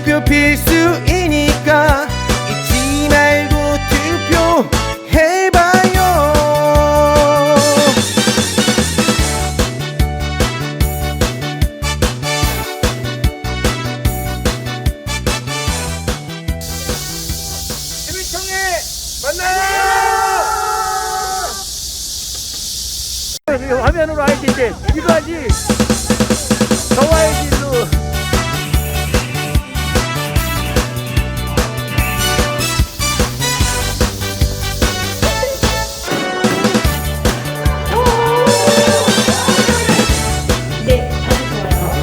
투표 필수이니까 잊지 말고 투표해봐요. 시민청에 만나요. 화면으로 알지 이제 이거 하지 더 와야지 일로. 네, 아주 좋아요.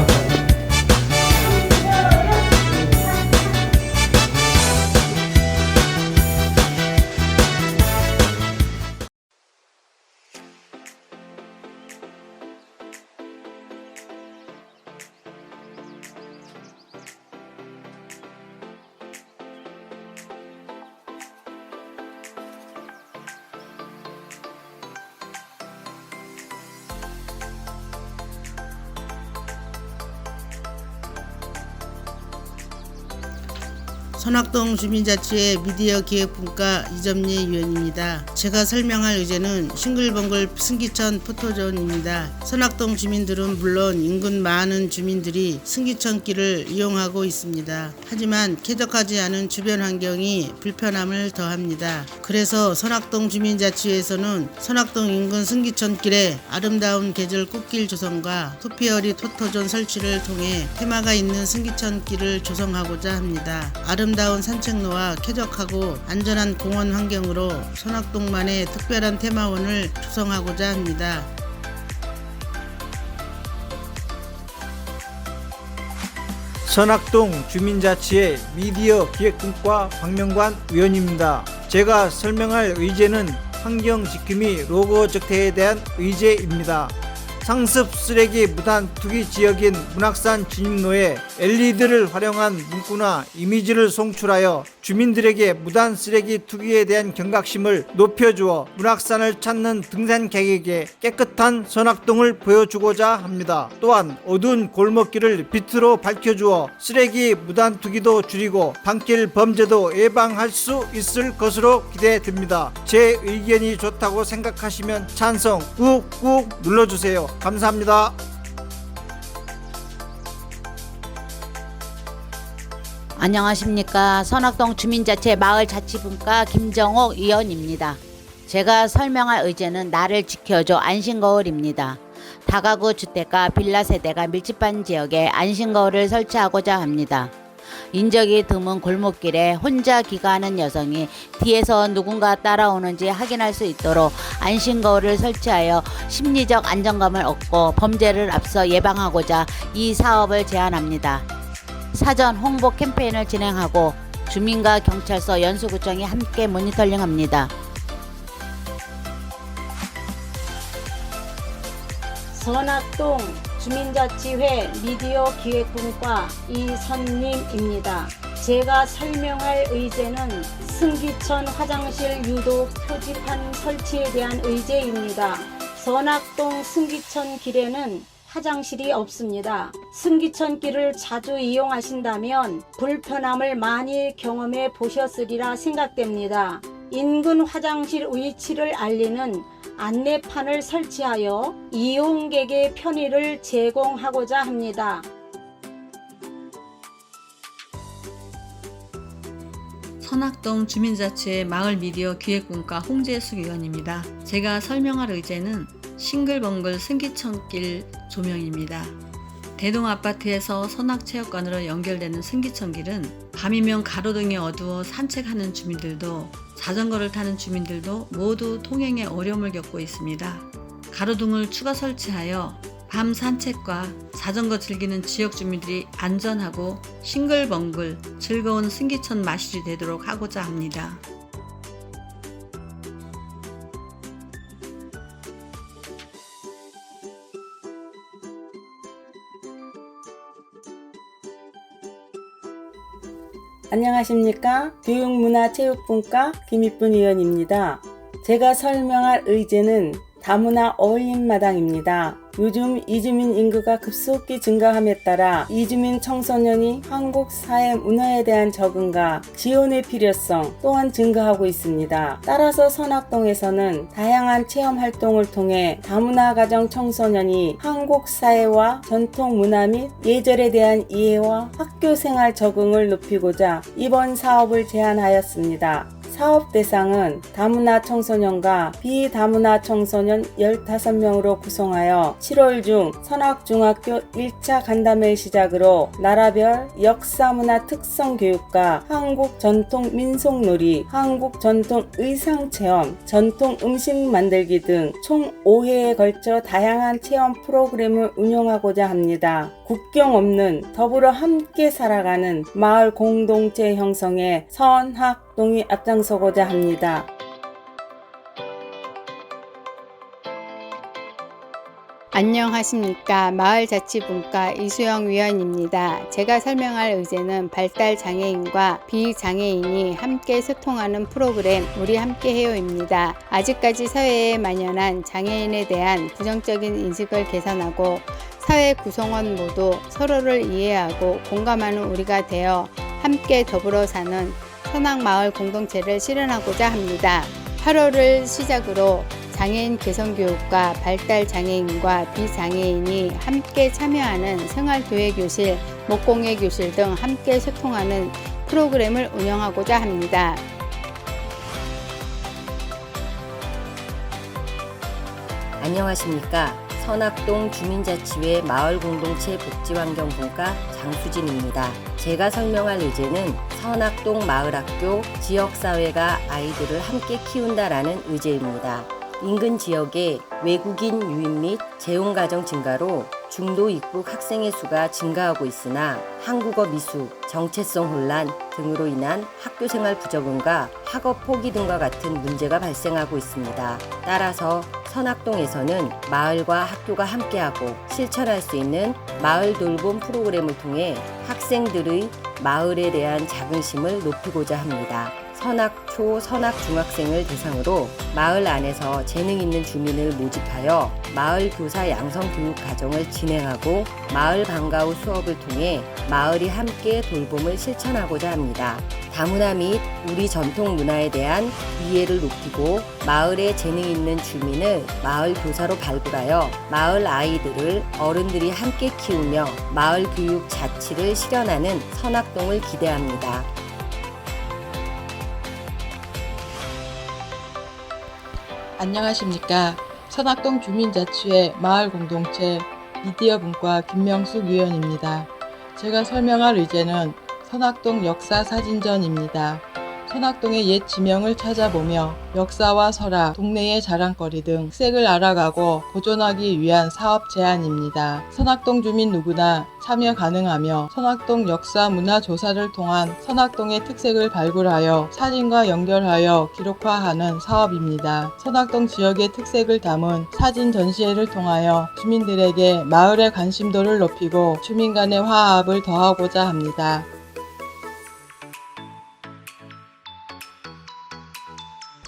선악동 주민자치회 미디어 기획분과 이점예 위원입니다. 제가 설명할 의제는 싱글벙글 승기천 포토존입니다. 선악동 주민들은 물론 인근 많은 주민들이 승기천길을 이용하고 있습니다. 하지만 쾌적하지 않은 주변 환경이 불편함을 더합니다. 그래서 선악동 주민자치회에서는 선악동 인근 승기천길에 아름다운 계절 꽃길 조성과 토피어리 포토존 설치를 통해 테마가 있는 승기천길을 조성하고자 합니다. 아름다운 산책로와 쾌적하고 안전한 공원 환경으로 선악동만의 특별한 테마원을 조성하고자 합니다. 선악동 주민자치회 미디어 기획분과 박명관 위원입니다. 제가 설명할 의제는 환경지킴이 로고 적태에 대한 의제입니다. 상습 쓰레기 무단 투기 지역인 문학산 진입로에 LED를 활용한 문구나 이미지를 송출하여 주민들에게 무단 쓰레기 투기에 대한 경각심을 높여주어 문학산을 찾는 등산객에게 깨끗한 선악동을 보여주고자 합니다. 또한 어두운 골목길을 빛으로 밝혀주어 쓰레기 무단 투기도 줄이고 밤길 범죄도 예방할 수 있을 것으로 기대됩니다. 제 의견이 좋다고 생각하시면 찬성 꾹꾹 눌러주세요. 감사합니다. 안녕하십니까. 선악동 주민자치 마을자치분과 김정옥 위원입니다. 제가 설명할 의제는 나를 지켜줘 안심거울입니다. 다가구 주택가 빌라 세대가 밀집한 지역에 안심거울을 설치하고자 합니다. 인적이 드문 골목길에 혼자 귀가하는 여성이 뒤에서 누군가 따라오는지 확인할 수 있도록 안심거울을 설치하여 심리적 안정감을 얻고 범죄를 앞서 예방하고자 이 사업을 제안합니다. 사전 홍보 캠페인을 진행하고 주민과 경찰서 연수구청이 함께 모니터링합니다. 선악동 주민자치회 미디어 기획분과 이선님입니다. 제가 설명할 의제는 승기천 화장실 유도 표지판 설치에 대한 의제입니다. 선악동 승기천 길에는 화장실이 없습니다. 승기천 길을 자주 이용하신다면 불편함을 많이 경험해 보셨으리라 생각됩니다. 인근 화장실 위치를 알리는 안내판을 설치하여 이용객의 편의를 제공하고자 합니다. 선악동 주민자치회 마을미디어 기획분과 홍재숙 위원입니다. 제가 설명할 의제는 싱글벙글 승기천길 조명입니다. 대동아파트에서 선악체육관으로 연결되는 승기천길은 밤이면 가로등이 어두워 산책하는 주민들도 자전거를 타는 주민들도 모두 통행에 어려움을 겪고 있습니다. 가로등을 추가 설치하여 밤 산책과 자전거 즐기는 지역 주민들이 안전하고 싱글벙글 즐거운 승기천 마실이 되도록 하고자 합니다. 안녕하십니까. 교육문화체육분과 김희쁜 위원입니다. 제가 설명할 의제는 다문화 어울림마당입니다. 요즘 이주민 인구가 급속히 증가함에 따라 이주민 청소년이 한국 사회 문화에 대한 적응과 지원의 필요성 또한 증가하고 있습니다. 따라서 선악동에서는 다양한 체험 활동을 통해 다문화 가정 청소년이 한국 사회와 전통 문화 및 예절에 대한 이해와 학교 생활 적응을 높이고자 이번 사업을 제안하였습니다. 사업 대상은 다문화 청소년과 비다문화 청소년 15명으로 구성하여 7월 중 선악중학교 1차 간담회를 시작으로 나라별 역사문화 특성교육과 한국 전통 민속놀이, 한국 전통 의상체험, 전통 음식 만들기 등 총 5회에 걸쳐 다양한 체험 프로그램을 운영하고자 합니다. 국경 없는 더불어 함께 살아가는 마을 공동체 형성에 선악동이 앞장서고자 합니다. 안녕하십니까. 마을자치분과 이수영 위원입니다. 제가 설명할 의제는 발달장애인과 비장애인이 함께 소통하는 프로그램 우리 함께해요입니다. 아직까지 사회에 만연한 장애인에 대한 부정적인 인식을 개선하고 사회 구성원 모두 서로를 이해하고 공감하는 우리가 되어 함께 더불어 사는 선악마을 공동체를 실현하고자 합니다. 8월을 시작으로 장애인 개선교육과 발달장애인과 비장애인이 함께 참여하는 생활교회교실, 목공예교실 등 함께 소통하는 프로그램을 운영하고자 합니다. 안녕하십니까. 선악동 주민자치회 마을공동체 복지환경분과 장수진입니다. 제가 설명할 의제는 선악동 마을학교 지역사회가 아이들을 함께 키운다라는 의제입니다. 인근 지역에 외국인 유입 및 재혼가정 증가로 중도 입국 학생의 수가 증가하고 있으나 한국어 미수, 정체성 혼란 등으로 인한 학교생활 부적응과 학업 포기 등과 같은 문제가 발생하고 있습니다. 따라서 선악동에서는 마을과 학교가 함께하고 실천할 수 있는 마을 돌봄 프로그램을 통해 학생들의 마을에 대한 자긍심을 높이고자 합니다. 선악초, 선악중학생을 대상으로 마을 안에서 재능 있는 주민을 모집하여 마을 교사 양성 교육 과정을 진행하고 마을 방과 후 수업을 통해 마을이 함께 돌봄을 실천하고자 합니다. 다문화 및 우리 전통 문화에 대한 이해를 높이고 마을에 재능 있는 주민을 마을 교사로 발굴하여 마을 아이들을 어른들이 함께 키우며 마을 교육 자치를 실현하는 선악동을 기대합니다. 안녕하십니까. 선악동 주민자치회 마을공동체 미디어분과 김명숙 위원입니다. 제가 설명할 의제는 선악동 역사사진전입니다. 선악동의 옛 지명을 찾아보며 역사와 설화, 동네의 자랑거리 등 특색을 알아가고 보존하기 위한 사업 제안입니다. 선악동 주민 누구나 참여 가능하며 선악동 역사 문화 조사를 통한 선악동의 특색을 발굴하여 사진과 연결하여 기록화하는 사업입니다. 선악동 지역의 특색을 담은 사진 전시회를 통하여 주민들에게 마을의 관심도를 높이고 주민 간의 화합을 더하고자 합니다.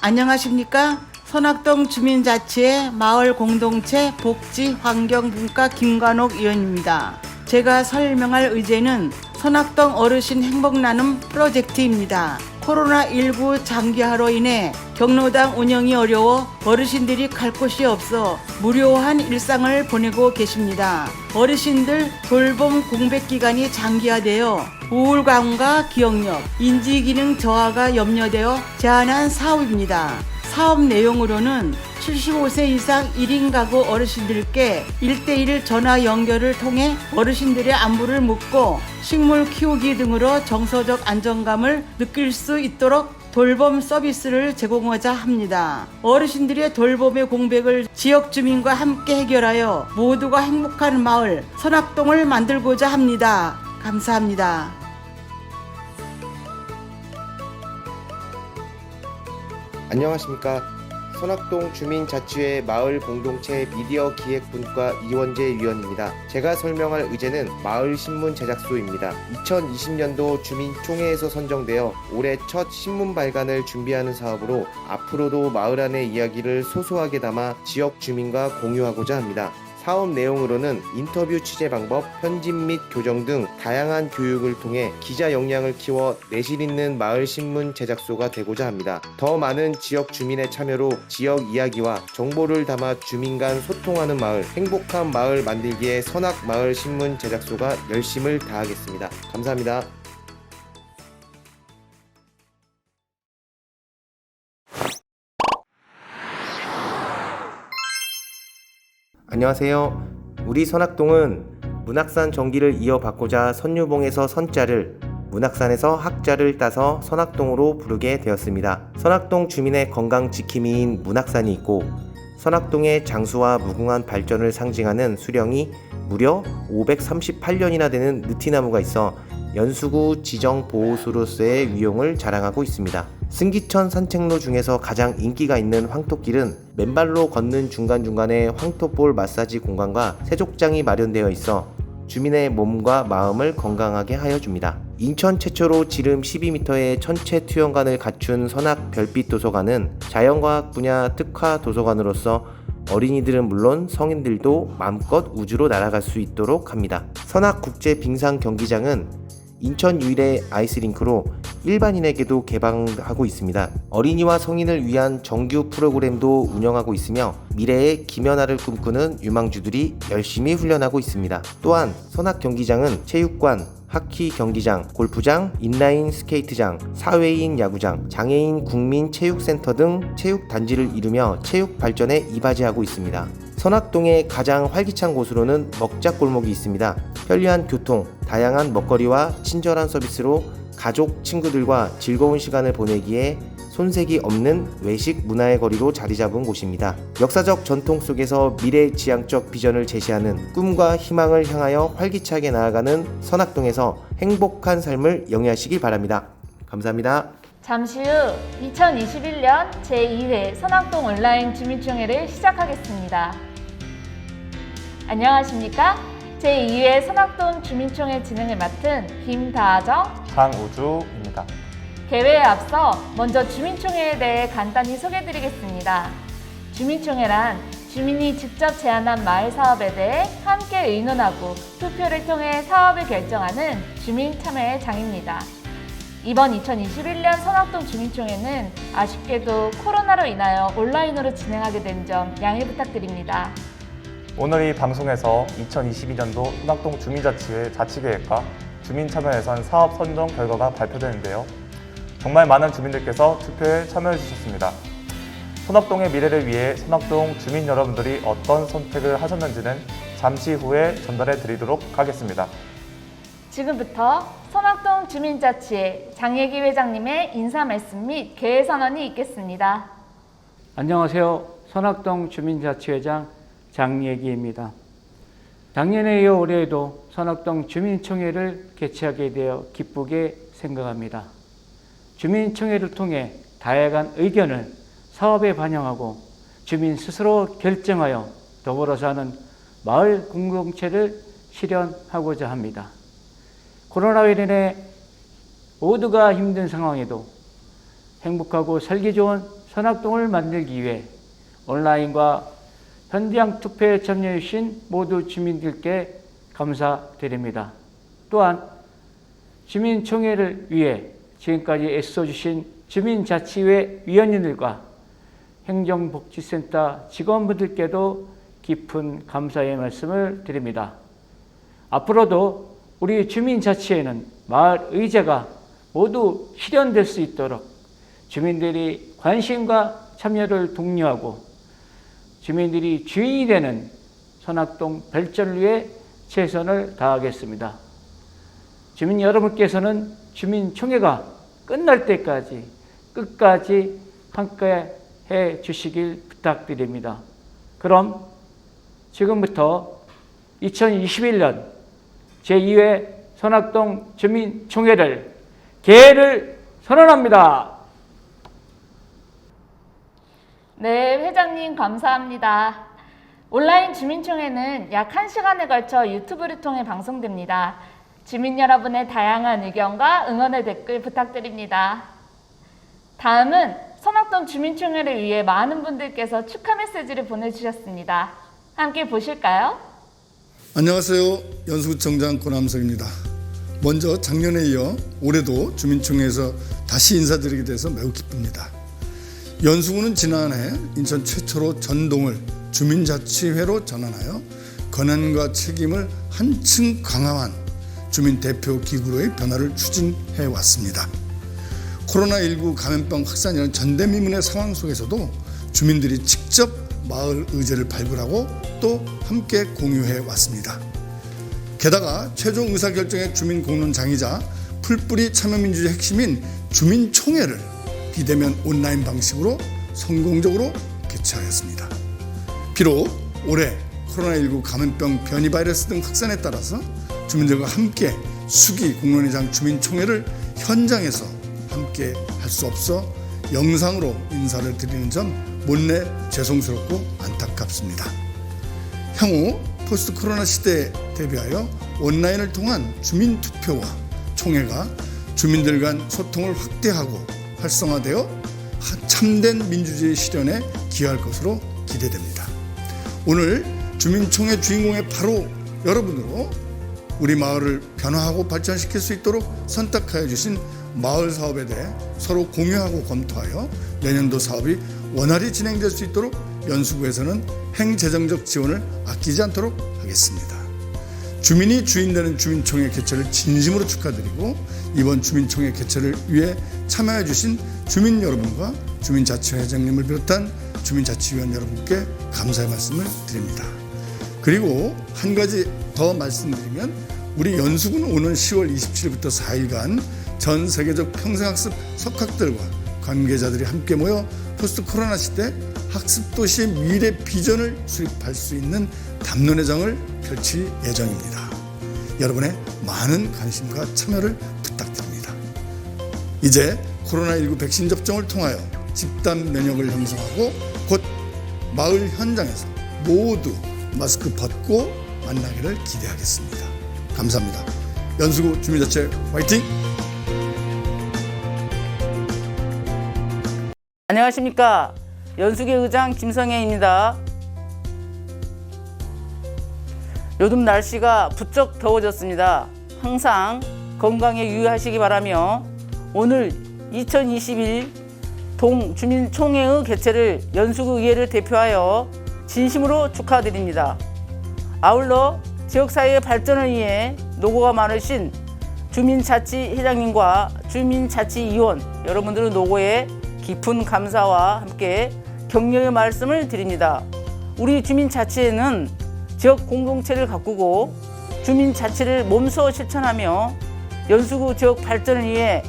안녕하십니까? 선악동 주민자치회 마을공동체 복지환경분과 김관옥 의원입니다. 제가 설명할 의제는 선악동 어르신 행복나눔 프로젝트입니다. 코로나19 장기화로 인해 경로당 운영이 어려워 어르신들이 갈 곳이 없어 무료한 일상을 보내고 계십니다. 어르신들 돌봄 공백 기간이 장기화되어 우울감과 기억력, 인지기능 저하가 염려되어 제안한 사업입니다. 사업 내용으로는 75세 이상 1인 가구 어르신들께 1대1 전화 연결을 통해 어르신들의 안부를 묻고 식물 키우기 등으로 정서적 안정감을 느낄 수 있도록 돌봄 서비스를 제공하자 합니다. 어르신들의 돌봄의 공백을 지역 주민과 함께 해결하여 모두가 행복한 마을 선악동을 만들고자 합니다. 감사합니다. 안녕하십니까. 선악동 주민자치회 마을공동체 미디어기획분과 이원재 위원입니다. 제가 설명할 의제는 마을신문 제작소입니다. 2020년도 주민총회에서 선정되어 올해 첫 신문 발간을 준비하는 사업으로 앞으로도 마을 안의 이야기를 소소하게 담아 지역 주민과 공유하고자 합니다. 사업 내용으로는 인터뷰 취재 방법, 편집 및 교정 등 다양한 교육을 통해 기자 역량을 키워 내실 있는 마을 신문 제작소가 되고자 합니다. 더 많은 지역 주민의 참여로 지역 이야기와 정보를 담아 주민 간 소통하는 마을, 행복한 마을 만들기에 선악 마을 신문 제작소가 열심을 다하겠습니다. 감사합니다. 안녕하세요. 우리 선악동은 문학산 정기를 이어받고자 선유봉에서 선자를, 문학산에서 학자를 따서 선악동으로 부르게 되었습니다. 선악동 주민의 건강 지킴이인 문학산이 있고 선악동의 장수와 무궁한 발전을 상징하는 수령이 무려 538년이나 되는 느티나무가 있어 연수구 지정보호수로서의 위용을 자랑하고 있습니다. 승기천 산책로 중에서 가장 인기가 있는 황토길은 맨발로 걷는 중간중간에 황토볼 마사지 공간과 세족장이 마련되어 있어 주민의 몸과 마음을 건강하게 하여 줍니다. 인천 최초로 지름 12m의 천체 투영관을 갖춘 선악 별빛 도서관은 자연과학 분야 특화 도서관으로서 어린이들은 물론 성인들도 마음껏 우주로 날아갈 수 있도록 합니다. 선악 국제 빙상 경기장은 인천 유일의 아이스링크로 일반인에게도 개방하고 있습니다. 어린이와 성인을 위한 정규 프로그램도 운영하고 있으며 미래의 김연아를 꿈꾸는 유망주들이 열심히 훈련하고 있습니다. 또한 선악 경기장은 체육관, 하키 경기장, 골프장, 인라인 스케이트장, 사회인 야구장, 장애인 국민체육센터 등 체육단지를 이루며 체육 발전에 이바지하고 있습니다. 선악동의 가장 활기찬 곳으로는 먹자골목이 있습니다. 편리한 교통, 다양한 먹거리와 친절한 서비스로 가족, 친구들과 즐거운 시간을 보내기에 손색이 없는 외식 문화의 거리로 자리 잡은 곳입니다. 역사적 전통 속에서 미래지향적 비전을 제시하는 꿈과 희망을 향하여 활기차게 나아가는 선악동에서 행복한 삶을 영위하시기 바랍니다. 감사합니다. 잠시 후 2021년 제2회 선악동 온라인 주민총회를 시작하겠습니다. 안녕하십니까? 제2회 선악동 주민총회 진행을 맡은 김다정, 장우주입니다. 개회에 앞서 먼저 주민총회에 대해 간단히 소개해드리겠습니다. 주민총회란 주민이 직접 제안한 마을 사업에 대해 함께 의논하고 투표를 통해 사업을 결정하는 주민 참여의 장입니다. 이번 2021년 선악동 주민총회는 아쉽게도 코로나로 인하여 온라인으로 진행하게 된 점 양해 부탁드립니다. 오늘 이 방송에서 2022년도 선악동 주민자치회 자치계획과 주민참여예산 사업 선정 결과가 발표되는데요. 정말 많은 주민들께서 투표에 참여해 주셨습니다. 선악동의 미래를 위해 선악동 주민 여러분들이 어떤 선택을 하셨는지는 잠시 후에 전달해 드리도록 하겠습니다. 지금부터 선악동 주민자치회 장예기 회장님의 인사 말씀 및 개회 선언이 있겠습니다. 안녕하세요. 선악동 주민자치회장 장예기입니다. 작년에 이어 올해에도 선악동 주민총회를 개최하게 되어 기쁘게 생각합니다. 주민총회를 통해 다양한 의견을 사업에 반영하고 주민 스스로 결정하여 더불어 사는 마을 공동체를 실현하고자 합니다. 코로나로 인해 모두가 힘든 상황에도 행복하고 살기 좋은 선악동을 만들기 위해 온라인과 현장 투표에 참여해 주신 모두 주민들께 감사드립니다. 또한 주민총회를 위해 지금까지 애써주신 주민자치회 위원님들과 행정복지센터 직원분들께도 깊은 감사의 말씀을 드립니다. 앞으로도 우리 주민자치회는 마을 의제가 모두 실현될 수 있도록 주민들이 관심과 참여를 독려하고 주민들이 주인이 되는 선악동 발전을 위해 최선을 다하겠습니다. 주민 여러분께서는 주민총회가 끝날 때까지 끝까지 함께 해 주시길 부탁드립니다. 그럼 지금부터 2021년 제2회 선악동 주민총회를 개회를 선언합니다. 네, 회장님 감사합니다. 온라인 주민총회는 약 1시간에 걸쳐 유튜브를 통해 방송됩니다. 주민 여러분의 다양한 의견과 응원의 댓글 부탁드립니다. 다음은 선악동 주민총회를 위해 많은 분들께서 축하 메시지를 보내주셨습니다. 함께 보실까요? 안녕하세요. 연수구청장 고남석입니다. 먼저 작년에 이어 올해도 주민총회에서 다시 인사드리게 돼서 매우 기쁩니다. 연수구는 지난해 인천 최초로 전동을 주민자치회로 전환하여 권한과 책임을 한층 강화한 주민대표기구로의 변화를 추진해 왔습니다. 코로나19 감염병 확산이라는 전대미문의 상황 속에서도 주민들이 직접 마을 의제를 발굴하고 또 함께 공유해 왔습니다. 게다가 최종 의사결정의 주민 공론장이자 풀뿌리 참여민주주의 핵심인 주민총회를 비대면 온라인 방식으로 성공적으로 개최하였습니다. 비록 올해 코로나19 감염병 변이 바이러스 등 확산에 따라서 주민들과 함께 수기 공론회장 주민총회를 현장에서 함께 할 수 없어 영상으로 인사를 드리는 점 못내 죄송스럽고 안타깝습니다. 향후 포스트 코로나 시대에 대비하여 온라인을 통한 주민 투표와 총회가 주민들 간 소통을 확대하고 활성화되어 참된 민주주의 실현에 기여할 것으로 기대됩니다. 오늘 주민총회 주인공의 바로 여러분으로 우리 마을을 변화하고 발전시킬 수 있도록 선택하여 주신 마을 사업에 대해 서로 공유하고 검토하여 내년도 사업이 원활히 진행될 수 있도록 연수구에서는 행재정적 지원을 아끼지 않도록 하겠습니다. 주민이 주인되는 주민총회 개최를 진심으로 축하드리고 이번 주민총회 개최를 위해 참여해 주신 주민 여러분과 주민자치회장님을 비롯한 주민자치위원 여러분께 감사의 말씀을 드립니다. 그리고 한 가지 더 말씀드리면 우리 연수구는 오는 10월 27일부터 4일간 전 세계적 평생학습 석학들과 관계자들이 함께 모여 포스트 코로나 시대 학습도시의 미래 비전을 수립할 수 있는 담론회장을 펼칠 예정입니다. 여러분의 많은 관심과 참여를 부탁드립니다. 이제 코로나19 백신 접종을 통하여 집단 면역을 형성하고 곧 마을 현장에서 모두 마스크 벗고 만나기를 기대하겠습니다. 감사합니다. 연수구 주민자치 화이팅! 안녕하십니까. 연수구 의장 김성애입니다. 요즘 날씨가 부쩍 더워졌습니다. 항상 건강에 유의하시기 바라며 오늘 2021 동주민총회의 개최를 연수구 의회를 대표하여 진심으로 축하드립니다. 아울러 지역사회의 발전을 위해 노고가 많으신 주민자치회장님과 주민자치위원 여러분들의 노고에 깊은 감사와 함께 격려의 말씀을 드립니다. 우리 주민자치회는 지역 공동체를 가꾸고 주민자치를 몸소 실천하며 연수구 지역 발전을 위해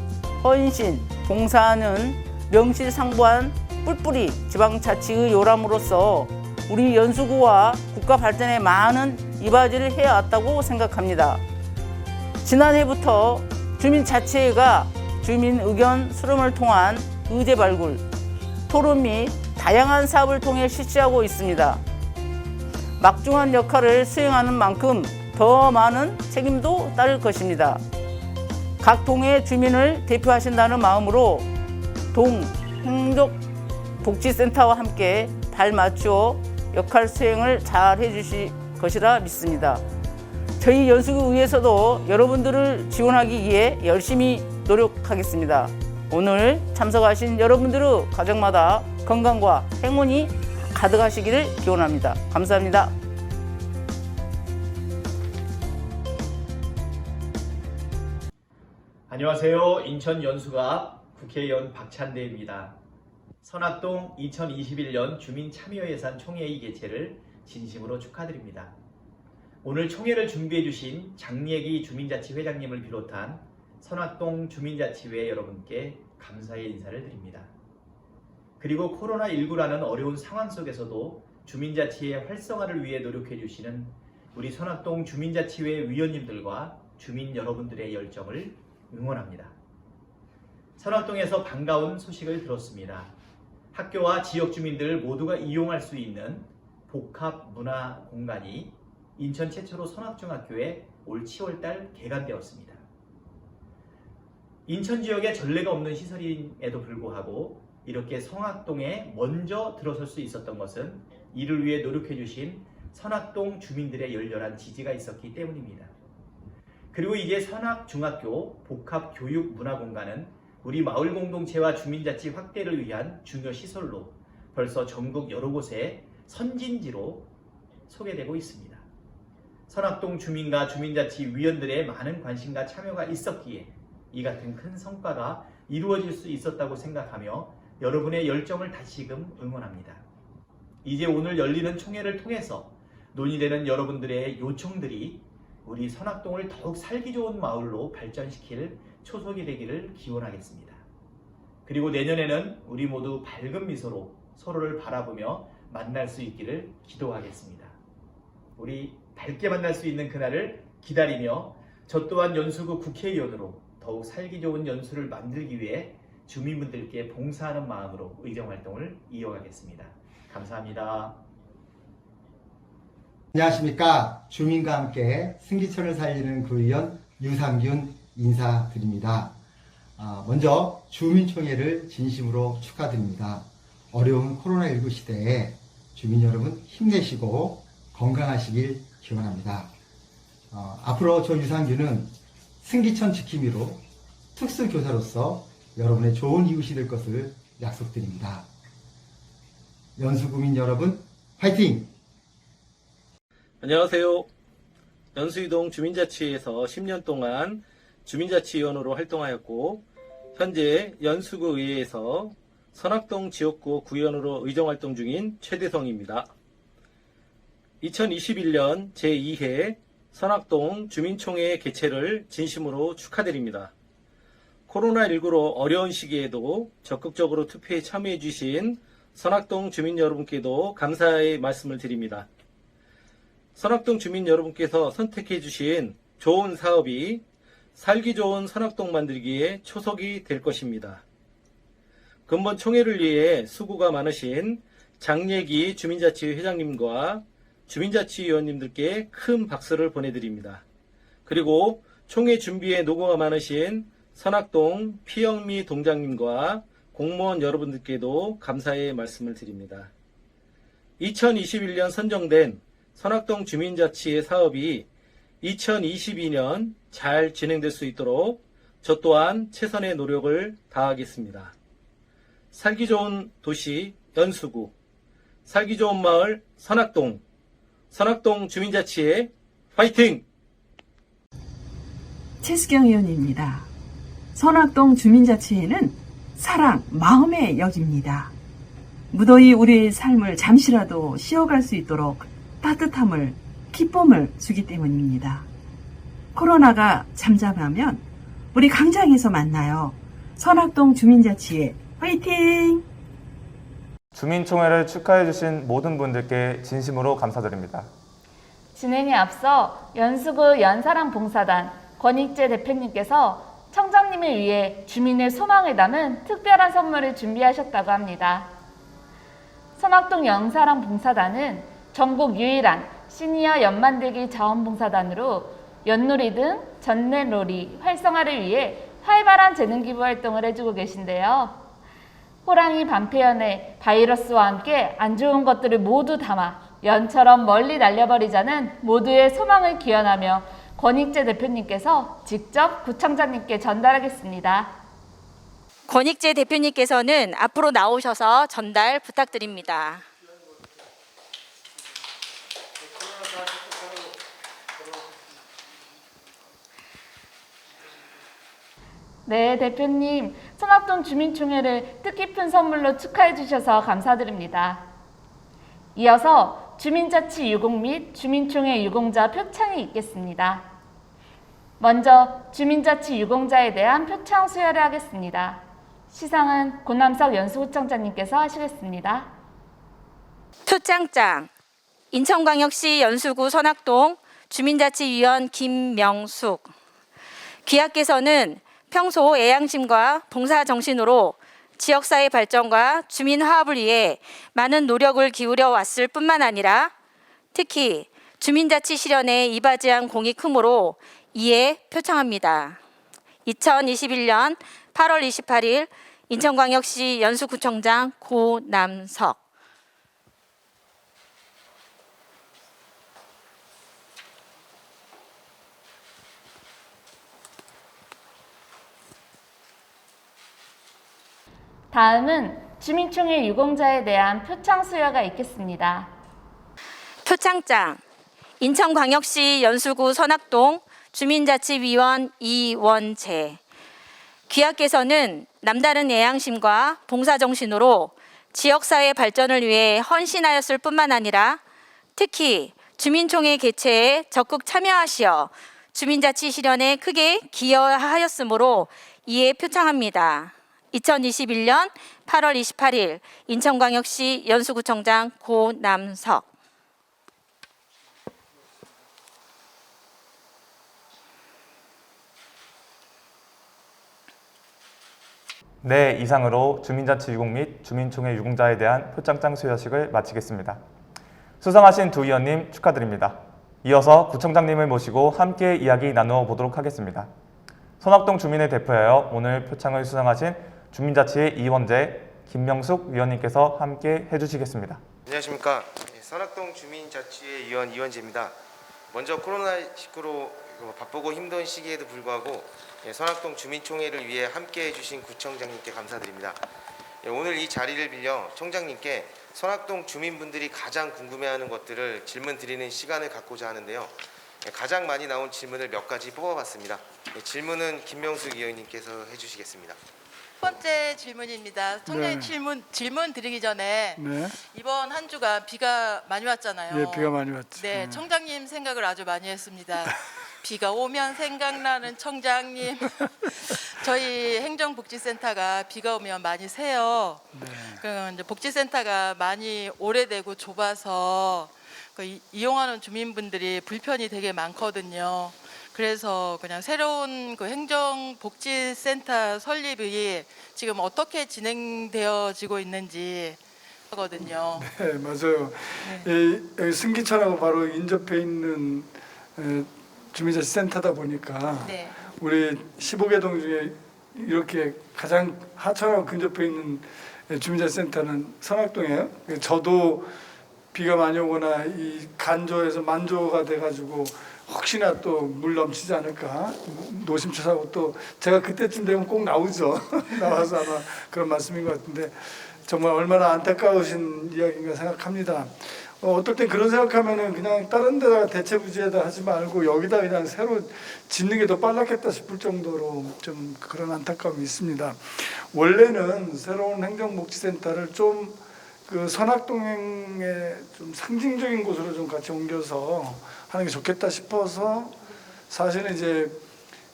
헌신, 봉사하는 명실상부한 뿔뿔이 지방자치의 요람으로서 우리 연수구와 국가 발전에 많은 이바지를 해왔다고 생각합니다. 지난해부터 주민자치회가 주민 의견 수렴을 통한 의제 발굴, 토론 및 다양한 사업을 통해 실시하고 있습니다. 막중한 역할을 수행하는 만큼 더 많은 책임도 따를 것입니다. 각 동의 주민을 대표하신다는 마음으로 동 행복복지센터와 함께 발맞추어 역할 수행을 잘 해주실 것이라 믿습니다. 저희 연수구의회에서도 여러분들을 지원하기 위해 열심히 노력하겠습니다. 오늘 참석하신 여러분들의 가정마다 건강과 행운이 가득하시기를 기원합니다. 감사합니다. 안녕하세요. 인천 연수구 앞 국회의원 박찬대입니다. 선악동 2021년 주민참여예산 총회의 개최를 진심으로 축하드립니다. 오늘 총회를 준비해 주신 장예기 주민자치회장님을 비롯한 선악동 주민자치회 여러분께 감사의 인사를 드립니다. 그리고 코로나19라는 어려운 상황 속에서도 주민자치의 활성화를 위해 노력해 주시는 우리 선악동 주민자치회 위원님들과 주민 여러분들의 열정을 응원합니다. 선악동에서 반가운 소식을 들었습니다. 학교와 지역 주민들 모두가 이용할 수 있는 복합 문화 공간이 인천 최초로 선악중학교에 올 10월달 개관되었습니다. 인천 지역에 전례가 없는 시설임에도 불구하고 이렇게 성악동에 먼저 들어설 수 있었던 것은 이를 위해 노력해 주신 선악동 주민들의 열렬한 지지가 있었기 때문입니다. 그리고 이제 선악중학교 복합교육문화공간은 우리 마을 공동체와 주민자치 확대를 위한 중요 시설로 벌써 전국 여러 곳에 선진지로 소개되고 있습니다. 선악동 주민과 주민자치위원들의 많은 관심과 참여가 있었기에 이 같은 큰 성과가 이루어질 수 있었다고 생각하며 여러분의 열정을 다시금 응원합니다. 이제 오늘 열리는 총회를 통해서 논의되는 여러분들의 요청들이 우리 선악동을 더욱 살기 좋은 마을로 발전시킬 초석이 되기를 기원하겠습니다. 그리고 내년에는 우리 모두 밝은 미소로 서로를 바라보며 만날 수 있기를 기도하겠습니다. 우리 밝게 만날 수 있는 그날을 기다리며 저 또한 연수구 국회의원으로 더욱 살기 좋은 연수를 만들기 위해 주민분들께 봉사하는 마음으로 의정활동을 이어가겠습니다. 감사합니다. 안녕하십니까. 주민과 함께 승기천을 살리는 구의원 유상균 인사드립니다. 먼저 주민총회를 진심으로 축하드립니다. 어려운 코로나19 시대에 주민 여러분 힘내시고 건강하시길 기원합니다. 앞으로 저 유상균은 승기천 지킴이로 특수교사로서 여러분의 좋은 이웃이 될 것을 약속드립니다. 연수구민 여러분 화이팅! 안녕하세요. 연수이동 주민자치회에서 10년 동안 주민자치위원으로 활동하였고 현재 연수구 의회에서 선악동 지역구 구의원으로 의정활동 중인 최대성입니다. 2021년 제2회 선악동 주민총회 개최를 진심으로 축하드립니다. 코로나19로 어려운 시기에도 적극적으로 투표에 참여해 주신 선악동 주민 여러분께도 감사의 말씀을 드립니다. 선악동 주민 여러분께서 선택해 주신 좋은 사업이 살기 좋은 선악동 만들기에 초석이 될 것입니다. 근본 총회를 위해 수고가 많으신 장예기 주민자치회 회장님과 주민자치위원님들께 큰 박수를 보내드립니다. 그리고 총회 준비에 노고가 많으신 선악동 피영미 동장님과 공무원 여러분들께도 감사의 말씀을 드립니다. 2021년 선정된 선악동 주민자치회 사업이 2022년 잘 진행될 수 있도록 저 또한 최선의 노력을 다하겠습니다. 살기 좋은 도시 연수구, 살기 좋은 마을 선악동, 선악동 주민자치회 파이팅! 최수경 의원입니다. 선악동 주민자치회는 사랑, 마음의 역입니다. 무더위 우리의 삶을 잠시라도 쉬어갈 수 있도록 따뜻함을, 기쁨을 주기 때문입니다. 코로나가 잠잠하면 우리 광장에서 만나요. 선악동 주민자치회 화이팅! 주민총회를 축하해주신 모든 분들께 진심으로 감사드립니다. 진행에 앞서 연수구 연사랑 봉사단 권익재 대표님께서 청장님을 위해 주민의 소망을 담은 특별한 선물을 준비하셨다고 합니다. 선악동 연사랑 봉사단은 전국 유일한 시니어 연만들기 자원봉사단으로 연놀이 등 전net놀이 활성화를 위해 활발한 재능기부 활동을 해주고 계신데요. 호랑이 반패연의 바이러스와 함께 안 좋은 것들을 모두 담아 연처럼 멀리 날려버리자는 모두의 소망을 기원하며 권익재 대표님께서 직접 구청장님께 전달하겠습니다. 권익재 대표님께서는 앞으로 나오셔서 전달 부탁드립니다. 네, 대표님, 선악동 주민총회를 뜻깊은 선물로 축하해 주셔서 감사드립니다. 이어서 주민자치 유공 및 주민총회 유공자 표창이 있겠습니다. 먼저 주민자치 유공자에 대한 표창 수여를 하겠습니다. 시상은 고남석 연수구청장님께서 하시겠습니다. 표창장 인천광역시 연수구 선악동 주민자치위원 김명숙. 귀하께서는 평소 애양심과 봉사정신으로 지역사회 발전과 주민 화합을 위해 많은 노력을 기울여 왔을 뿐만 아니라 특히 주민자치 실현에 이바지한 공이 크므로 이에 표창합니다. 2021년 8월 28일 인천광역시 연수구청장 고남석. 다음은 주민총회 유공자에 대한 표창 수여가 있겠습니다. 표창장 인천광역시 연수구 선악동 주민자치위원 이원재. 귀하께서는 남다른 애양심과 봉사정신으로 지역사회 발전을 위해 헌신하였을 뿐만 아니라 특히 주민총회 개최에 적극 참여하시어 주민자치 실현에 크게 기여하였으므로 이에 표창합니다. 2021년 8월 28일 인천광역시 연수구청장 고남석. 네, 이상으로 주민자치 유공 및 주민총회 유공자에 대한 표창장 수여식을 마치겠습니다. 수상하신 두 위원님 축하드립니다. 이어서 구청장님을 모시고 함께 이야기 나누어 보도록 하겠습니다. 선악동 주민을 대표하여 오늘 표창을 수상하신 주민자치의 이원재, 김명숙 위원님께서 함께 해주시겠습니다. 안녕하십니까. 선악동 주민자치회 위원 이원재입니다. 먼저 코로나19로 바쁘고 힘든 시기에도 불구하고 선악동 주민총회를 위해 함께해 주신 구청장님께 감사드립니다. 오늘 이 자리를 빌려 총장님께 선악동 주민분들이 가장 궁금해하는 것들을 질문 드리는 시간을 갖고자 하는데요. 가장 많이 나온 질문을 몇 가지 뽑아봤습니다. 질문은 김명숙 의원님께서 해주시겠습니다. 첫 번째 질문입니다. 총장님 질문 드리기 전에 이번 한 주가 비가 많이 왔잖아요. 네, 비가 많이 왔죠. 네, 총장님 생각을 아주 많이 했습니다. 비가 오면 생각나는 총장님. 저희 행정복지센터가 비가 오면 많이 새요. 이제 복지센터가 많이 오래되고 좁아서 이용하는 주민분들이 불편이 되게 많거든요. 그래서 그냥 새로운 행정복지센터 설립이 지금 어떻게 진행되어지고 있는지 하거든요. 네, 맞아요. 여기 승기천하고 바로 인접해 있는 주민자치센터다 보니까 우리 15개 동 중에 이렇게 가장 하천하고 근접해 있는 주민자치센터는 선악동이에요. 저도 비가 많이 오거나 이 간조에서 만조가 돼가지고 혹시나 또 물 넘치지 않을까 노심초사하고 또 제가 그때쯤 되면 꼭 나오죠. 나와서 아마 그런 말씀인 것 같은데 정말 얼마나 안타까우신 이야기인가 생각합니다. 어떨 땐 그런 생각하면은 그냥 다른 데다가 대체부지에다 하지 말고 여기다 그냥 새로 짓는 게 더 빨랐겠다 싶을 정도로 좀 그런 안타까움이 있습니다. 원래는 새로운 행정복지센터를 좀 그 선악동에 좀 상징적인 곳으로 좀 같이 옮겨서 하는 게 좋겠다 싶어서 사실은 이제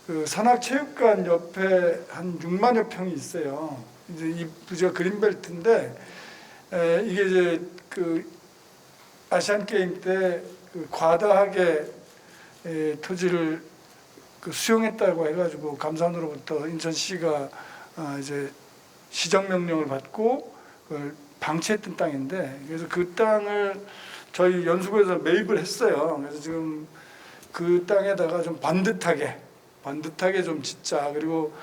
그 선악체육관 옆에 한 6만여 평이 있어요. 이제 이 부지가 그린벨트인데 이게 이제 그 아시안 게임 때 그 과다하게 토지를 그 수용했다고 해가지고 감사원으로부터 인천시가 이제 시정 명령을 받고 그걸 방치했던 땅인데 그래서 그 땅을 저희 연수구에서 매입을 했어요. 그래서 지금 그 땅에다가 좀 반듯하게 좀 짓자. 그리고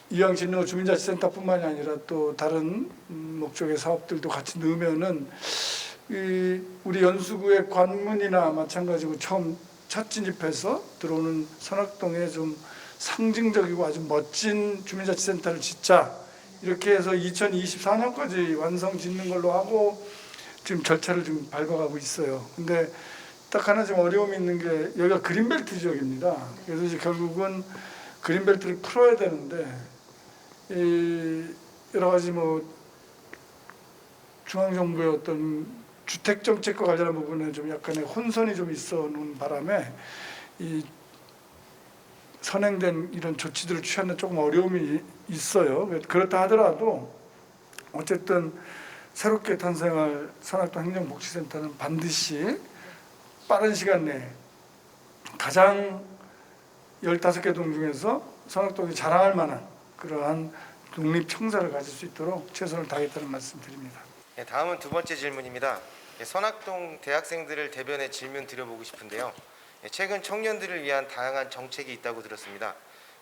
이왕 짓는 거 주민자치센터뿐만이 아니라 또 다른 목적의 사업들도 같이 넣으면은 우리 연수구의 관문이나 마찬가지고 처음 첫 진입해서 들어오는 선악동에 좀 상징적이고 아주 멋진 주민자치센터를 짓자. 이렇게 해서 2024년까지 완성 짓는 걸로 하고 지금 절차를 좀 밟아가고 있어요. 근데 딱 하나 좀 어려움이 있는 게 여기가 그린벨트 지역입니다. 그래서 이제 결국은 그린벨트를 풀어야 되는데 여러 가지 뭐 중앙정부의 어떤 주택 정책과 관련한 부분에 좀 약간의 혼선이 좀 있어 놓은 바람에 이 선행된 이런 조치들을 취하는 조금 어려움이 있어요. 그렇다 하더라도 어쨌든 새롭게 탄생할 선악동 행정복지센터는 반드시 빠른 시간 내에 가장 15개 동 중에서 선악동이 자랑할 만한 그러한 독립청사를 가질 수 있도록 최선을 다하겠다는 말씀 드립니다. 다음은 두 번째 질문입니다. 선악동 대학생들을 대변해 질문 드려보고 싶은데요. 최근 청년들을 위한 다양한 정책이 있다고 들었습니다.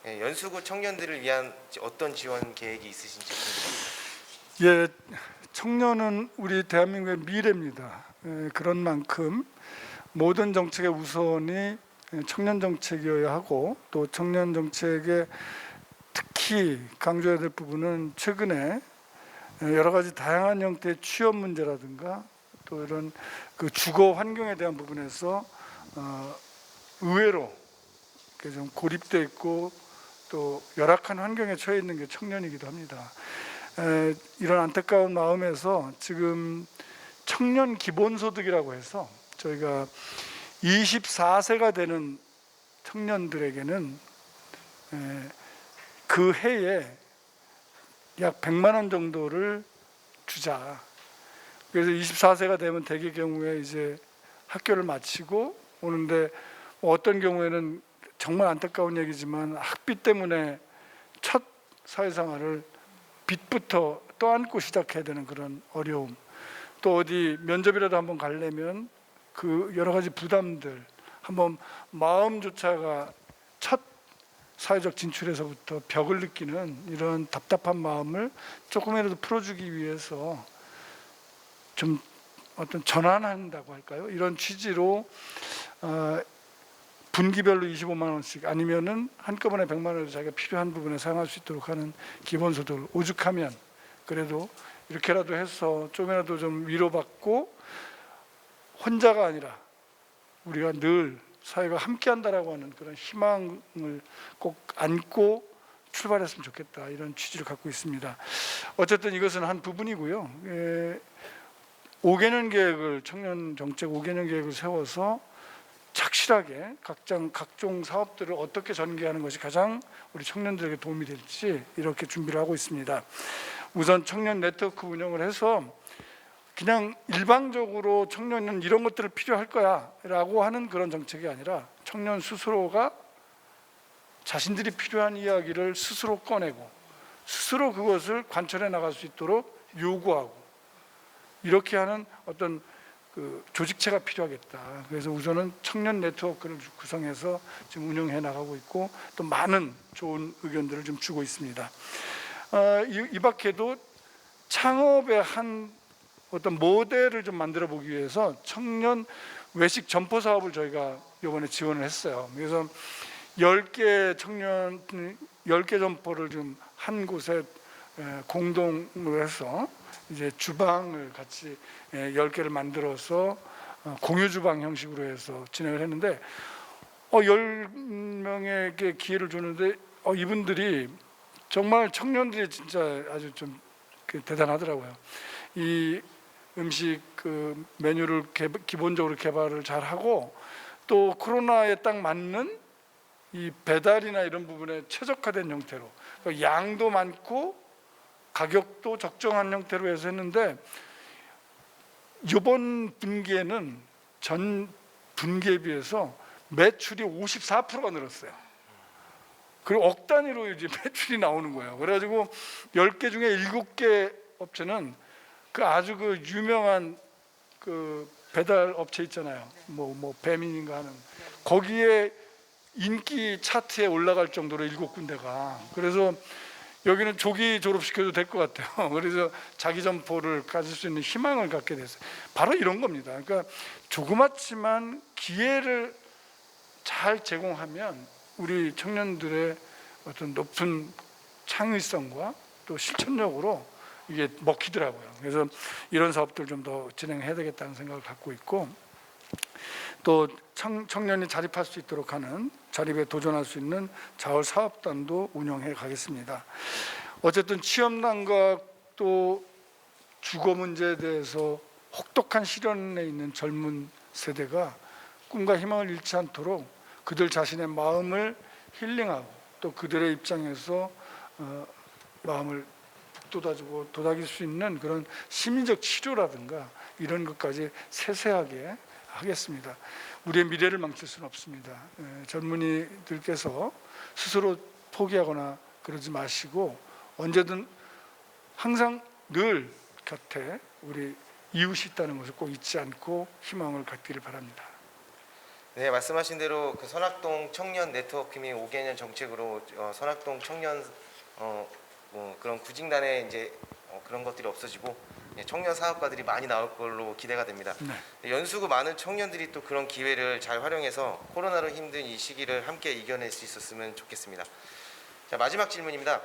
연수구 청년들을 위한 어떤 지원 계획이 있으신지 궁금합니다. 예, 청년은 우리 대한민국의 미래입니다. 그런 만큼 모든 정책의 우선이 청년 정책이어야 하고 또 청년 정책에 특히 특히 강조해야 될 부분은 최근에 여러 가지 다양한 형태의 취업 문제라든가 또 이런 그 주거 환경에 대한 부분에서 의외로 좀 고립돼 있고 또 열악한 환경에 처해 있는 게 청년이기도 합니다. 이런 안타까운 마음에서 지금 청년 기본소득이라고 해서 저희가 24세가 되는 청년들에게는 그 해에 약 100만 원 정도를 주자. 그래서 24세가 되면 대개 경우에 이제 학교를 마치고 오는데 어떤 경우에는 정말 안타까운 얘기지만 학비 때문에 첫 사회생활을 빚부터 떠안고 시작해야 되는 그런 어려움, 또 어디 면접이라도 한번 가려면 그 여러 가지 부담들, 한번 마음조차가 첫 사회적 진출에서부터 벽을 느끼는 이런 답답한 마음을 조금이라도 풀어주기 위해서 좀 어떤 전환한다고 할까요? 이런 취지로 분기별로 25만 원씩 아니면은 한꺼번에 100만 원을 자기가 필요한 부분에 사용할 수 있도록 하는 기본소득을 오죽하면 그래도 이렇게라도 해서 좀이라도 좀 위로받고 혼자가 아니라 우리가 늘 사회가 함께한다라고 하는 그런 희망을 꼭 안고 출발했으면 좋겠다, 이런 취지를 갖고 있습니다. 어쨌든 이것은 한 부분이고요. 5개년 계획을, 청년 정책 5개년 계획을 세워서 착실하게 각종 사업들을 어떻게 전개하는 것이 가장 우리 청년들에게 도움이 될지 이렇게 준비를 하고 있습니다. 우선 청년 네트워크 운영을 해서 그냥 일방적으로 청년은 이런 것들을 필요할 거야 라고 하는 그런 정책이 아니라 청년 스스로가 자신들이 필요한 이야기를 스스로 꺼내고 스스로 그것을 관철해 나갈 수 있도록 요구하고 이렇게 하는 어떤 그 조직체가 필요하겠다. 그래서 우선은 청년 네트워크를 구성해서 지금 운영해 나가고 있고 또 많은 좋은 의견들을 좀 주고 있습니다. 이 밖에도 창업의 한 어떤 모델을 좀 만들어 보기 위해서 청년 외식 점포 사업을 저희가 이번에 지원을 했어요. 그래서 10개 점포를 좀 한 곳에 공동으로 해서 이제 주방을 같이 10개를 만들어서 공유 주방 형식으로 해서 진행을 했는데 10명에게 기회를 주는데 이분들이 정말 청년들이 진짜 아주 좀 대단하더라고요. 이 음식 그 메뉴를 기본적으로 개발을 잘 하고 또 코로나에 딱 맞는 이 배달이나 이런 부분에 최적화된 형태로 그러니까 양도 많고 가격도 적정한 형태로 해서 했는데 이번 분기에는 전 분기에 비해서 매출이 54%가 늘었어요. 그리고 억 단위로 이제 매출이 나오는 거예요. 그래가지고 10개 중에 7개 업체는 그 아주 그 유명한 그 배달 업체 있잖아요. 뭐 배민인가 하는 거기에 인기 차트에 올라갈 정도로 7군데가. 그래서 여기는 조기 졸업시켜도 될 것 같아요. 그래서 자기 점포를 가질 수 있는 희망을 갖게 됐어요. 바로 이런 겁니다. 그러니까 조그맣지만 기회를 잘 제공하면 우리 청년들의 어떤 높은 창의성과 또 실천력으로 이게 먹히더라고요. 그래서 이런 사업들 좀 더 진행해야 되겠다는 생각을 갖고 있고 또 청년이 자립할 수 있도록 하는 자립에 도전할 수 있는 자활 사업단도 운영해 가겠습니다. 어쨌든 취업난과 또 주거 문제에 대해서 혹독한 시련에 있는 젊은 세대가 꿈과 희망을 잃지 않도록 그들 자신의 마음을 힐링하고 또 그들의 입장에서 마음을 북돋아주고 도닥일 수 있는 그런 심리적 치료라든가 이런 것까지 세세하게 하겠습니다. 우리의 미래를 망칠 수는 없습니다. 젊은이들께서 스스로 포기하거나 그러지 마시고 언제든 항상 늘 곁에 우리 이웃이 있다는 것을 꼭 잊지 않고 희망을 갖기를 바랍니다. 네, 말씀하신 대로 그 선악동 청년 네트워크 및 5개년 정책으로 선악동 청년 그런 구직난에 이제 그런 것들이 없어지고 청년 사업가들이 많이 나올 걸로 기대가 됩니다. 네. 연수구 많은 청년들이 또 그런 기회를 잘 활용해서 코로나로 힘든 이 시기를 함께 이겨낼 수 있었으면 좋겠습니다. 자, 마지막 질문입니다.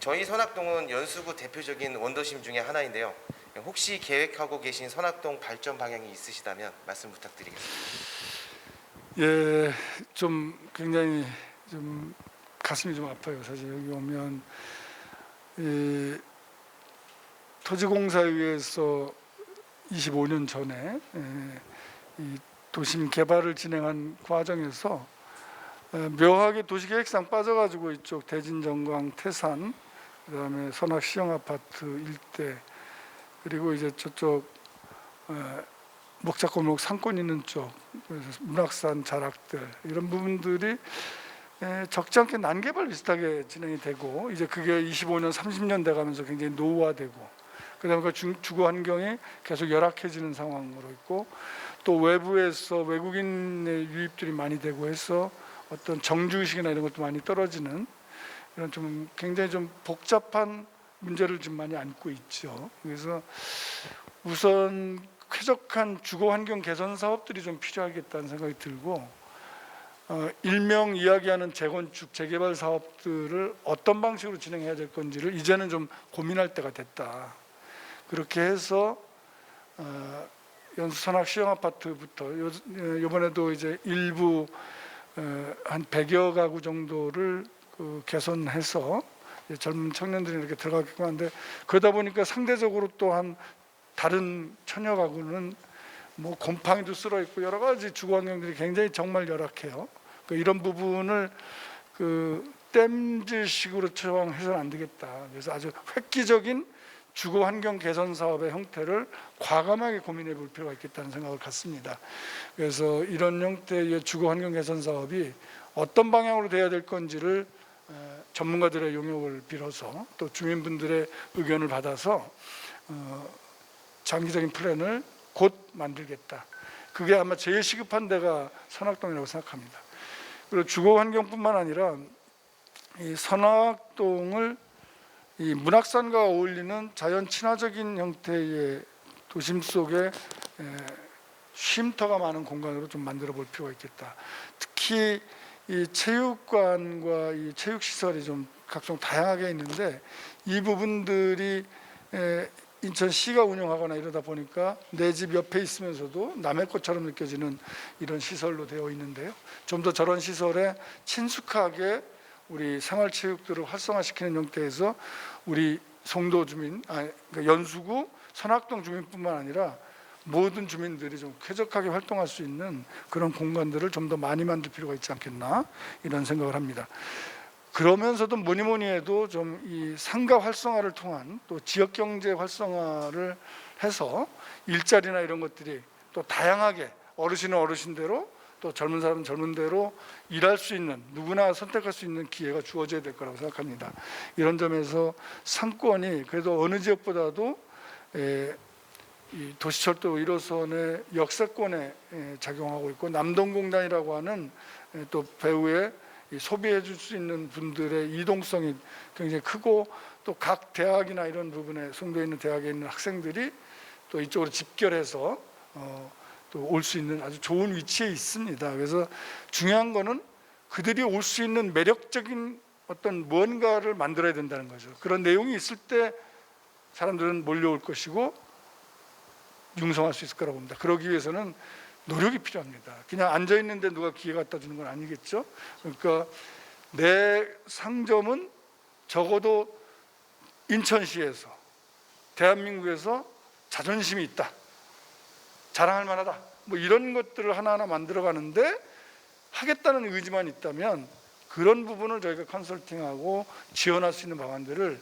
저희 선악동은 연수구 대표적인 원도심 중에 하나인데요. 혹시 계획하고 계신 선악동 발전 방향이 있으시다면 말씀 부탁드리겠습니다. 예, 좀 굉장히 좀 가슴이 좀 아파요. 사실 여기 오면 토지공사위에서 25년 전에 이 도심 개발을 진행한 과정에서 묘하게 도시계획상 빠져가지고 이쪽 대진정광, 태산, 그다음에 선악 시형 아파트 일대, 그리고 이제 저쪽 목자골목 상권 있는 쪽, 그래서 문학산 자락들 이런 부분들이 적지 않게 난개발 비슷하게 진행이 되고, 이제 그게 25년, 30년 돼가면서 굉장히 노후화되고, 그다음에 그 주거 환경이 계속 열악해지는 상황으로 있고, 또 외부에서 외국인의 유입들이 많이 되고 해서 어떤 정주의식이나 이런 것도 많이 떨어지는 이런 좀 굉장히 좀 복잡한 문제를 좀 많이 안고 있죠. 그래서 우선 쾌적한 주거 환경 개선 사업들이 좀 필요하겠다는 생각이 들고, 일명 이야기하는 재건축, 재개발 사업들을 어떤 방식으로 진행해야 될 건지를 이제는 좀 고민할 때가 됐다. 그렇게 해서 연수 선악 시형 아파트부터 이번에도 이제 일부 한 100여 가구 정도를 개선해서 젊은 청년들이 이렇게 들어가게끔 하는데, 그러다 보니까 상대적으로 또 한 다른 천여 가구는 뭐 곰팡이도 쓸어 있고 여러 가지 주거 환경들이 굉장히 정말 열악해요. 이런 부분을 땜질식으로 처방해서는 안 되겠다. 그래서 아주 획기적인 주거 환경 개선 사업의 형태를 과감하게 고민해 볼 필요가 있겠다는 생각을 갖습니다. 그래서 이런 형태의 주거 환경 개선 사업이 어떤 방향으로 돼야 될 건지를 전문가들의 용역을 빌어서 또 주민분들의 의견을 받아서 장기적인 플랜을 곧 만들겠다. 그게 아마 제일 시급한 데가 선악동이라고 생각합니다. 그리고 주거 환경뿐만 아니라 이 선악동을 이 문학산과 어울리는 자연 친화적인 형태의 도심 속에 쉼터가 많은 공간으로 좀 만들어 볼 필요가 있겠다. 특히 이 체육관과 이 체육시설이 좀 각종 다양하게 있는데, 이 부분들이 인천시가 운영하거나 이러다 보니까 내 집 옆에 있으면서도 남의 것처럼 느껴지는 이런 시설로 되어 있는데요. 좀 더 저런 시설에 친숙하게 우리 생활체육들을 활성화시키는 형태에서 우리 송도 주민, 그러니까 연수구 선악동 주민뿐만 아니라 모든 주민들이 좀 쾌적하게 활동할 수 있는 그런 공간들을 좀 더 많이 만들 필요가 있지 않겠나, 이런 생각을 합니다. 그러면서도 뭐니 해도 좀 이 상가 활성화를 통한 또 지역 경제 활성화를 해서 일자리나 이런 것들이 또 다양하게, 어르신은 어르신대로 또 젊은 사람은 젊은 대로 일할 수 있는, 누구나 선택할 수 있는 기회가 주어져야 될 거라고 생각합니다. 이런 점에서 상권이 그래도 어느 지역보다도 이 도시철도 1호선의 역세권에 작용하고 있고, 남동공단이라고 하는 또 배후에 소비해 줄 수 있는 분들의 이동성이 굉장히 크고, 또 각 대학이나 이런 부분에 송도에 있는 대학에 있는 학생들이 또 이쪽으로 집결해서 또 올 수 있는 아주 좋은 위치에 있습니다. 그래서 중요한 거는 그들이 올 수 있는 매력적인 어떤 무언가를 만들어야 된다는 거죠. 그런 내용이 있을 때 사람들은 몰려올 것이고 융성할 수 있을 거라고 봅니다. 그러기 위해서는 노력이 필요합니다. 그냥 앉아 있는데 누가 기회 갖다 주는 건 아니겠죠. 그러니까 내 상점은 적어도 인천시에서, 대한민국에서 자존심이 있다, 자랑할 만하다, 뭐 이런 것들을 하나하나 만들어 가는데 하겠다는 의지만 있다면 그런 부분을 저희가 컨설팅하고 지원할 수 있는 방안들을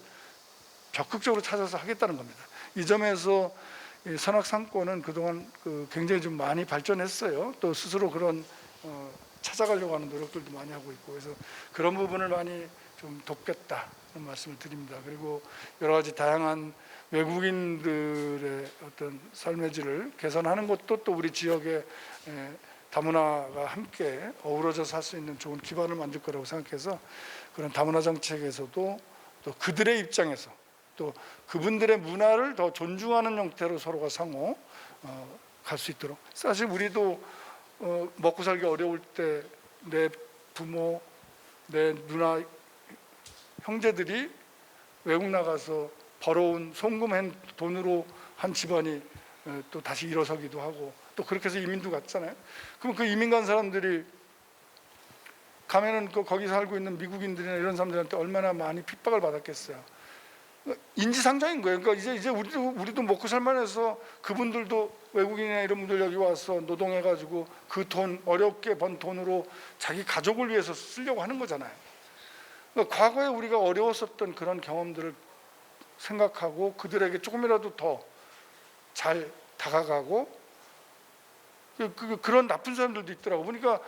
적극적으로 찾아서 하겠다는 겁니다. 이 점에서 선악 상권은 그동안 굉장히 좀 많이 발전했어요. 또 스스로 그런 찾아가려고 하는 노력들도 많이 하고 있고, 그래서 그런 부분을 많이 좀 돕겠다는 말씀을 드립니다. 그리고 여러 가지 다양한 외국인들의 어떤 삶의 질을 개선하는 것도 또 우리 지역의 다문화가 함께 어우러져서 할 수 있는 좋은 기반을 만들 거라고 생각해서, 그런 다문화 정책에서도 또 그들의 입장에서 또 그분들의 문화를 더 존중하는 형태로 서로가 상호 갈 수 있도록. 사실 우리도 먹고 살기 어려울 때 내 부모, 내 누나, 형제들이 외국 나가서 벌어온 송금한 돈으로 한 집안이 또 다시 일어서기도 하고 또 그렇게 해서 이민도 갔잖아요. 그럼 그 이민 간 사람들이 가면은 거기 살고 있는 미국인들이나 이런 사람들한테 얼마나 많이 핍박을 받았겠어요. 인지상정인 거예요. 그러니까 이제 우리도 먹고 살만해서 그분들도 외국인이나 이런 분들 여기 와서 노동해가지고 그 돈, 어렵게 번 돈으로 자기 가족을 위해서 쓰려고 하는 거잖아요. 그러니까 과거에 우리가 어려웠었던 그런 경험들을 생각하고 그들에게 조금이라도 더 잘 다가가고 그런 나쁜 사람들도 있더라고. 보니까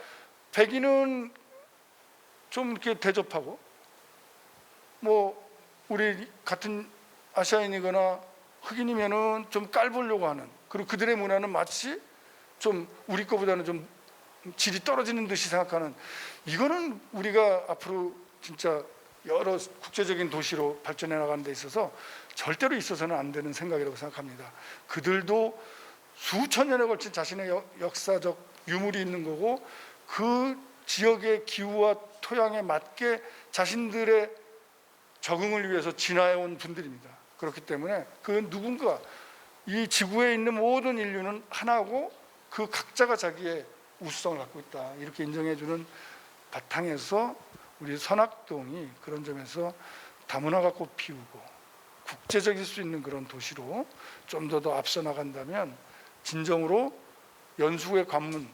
백인은 좀 이렇게 대접하고 뭐 우리 같은 아시아인이거나 흑인이면은 좀 깔보려고 하는, 그리고 그들의 문화는 마치 좀 우리 거보다는 좀 질이 떨어지는 듯이 생각하는, 이거는 우리가 앞으로 진짜 여러 국제적인 도시로 발전해 나가는 데 있어서 절대로 있어서는 안 되는 생각이라고 생각합니다. 그들도 수천 년에 걸친 자신의 역사적 유물이 있는 거고 그 지역의 기후와 토양에 맞게 자신들의 적응을 위해서 진화해온 분들입니다. 그렇기 때문에 그 누군가, 이 지구에 있는 모든 인류는 하나고 그 각자가 자기의 우수성을 갖고 있다, 이렇게 인정해주는 바탕에서 우리 선악동이 그런 점에서 다문화가 꽃 피우고 국제적일 수 있는 그런 도시로 좀 더 앞서 나간다면 진정으로 연수구의 관문,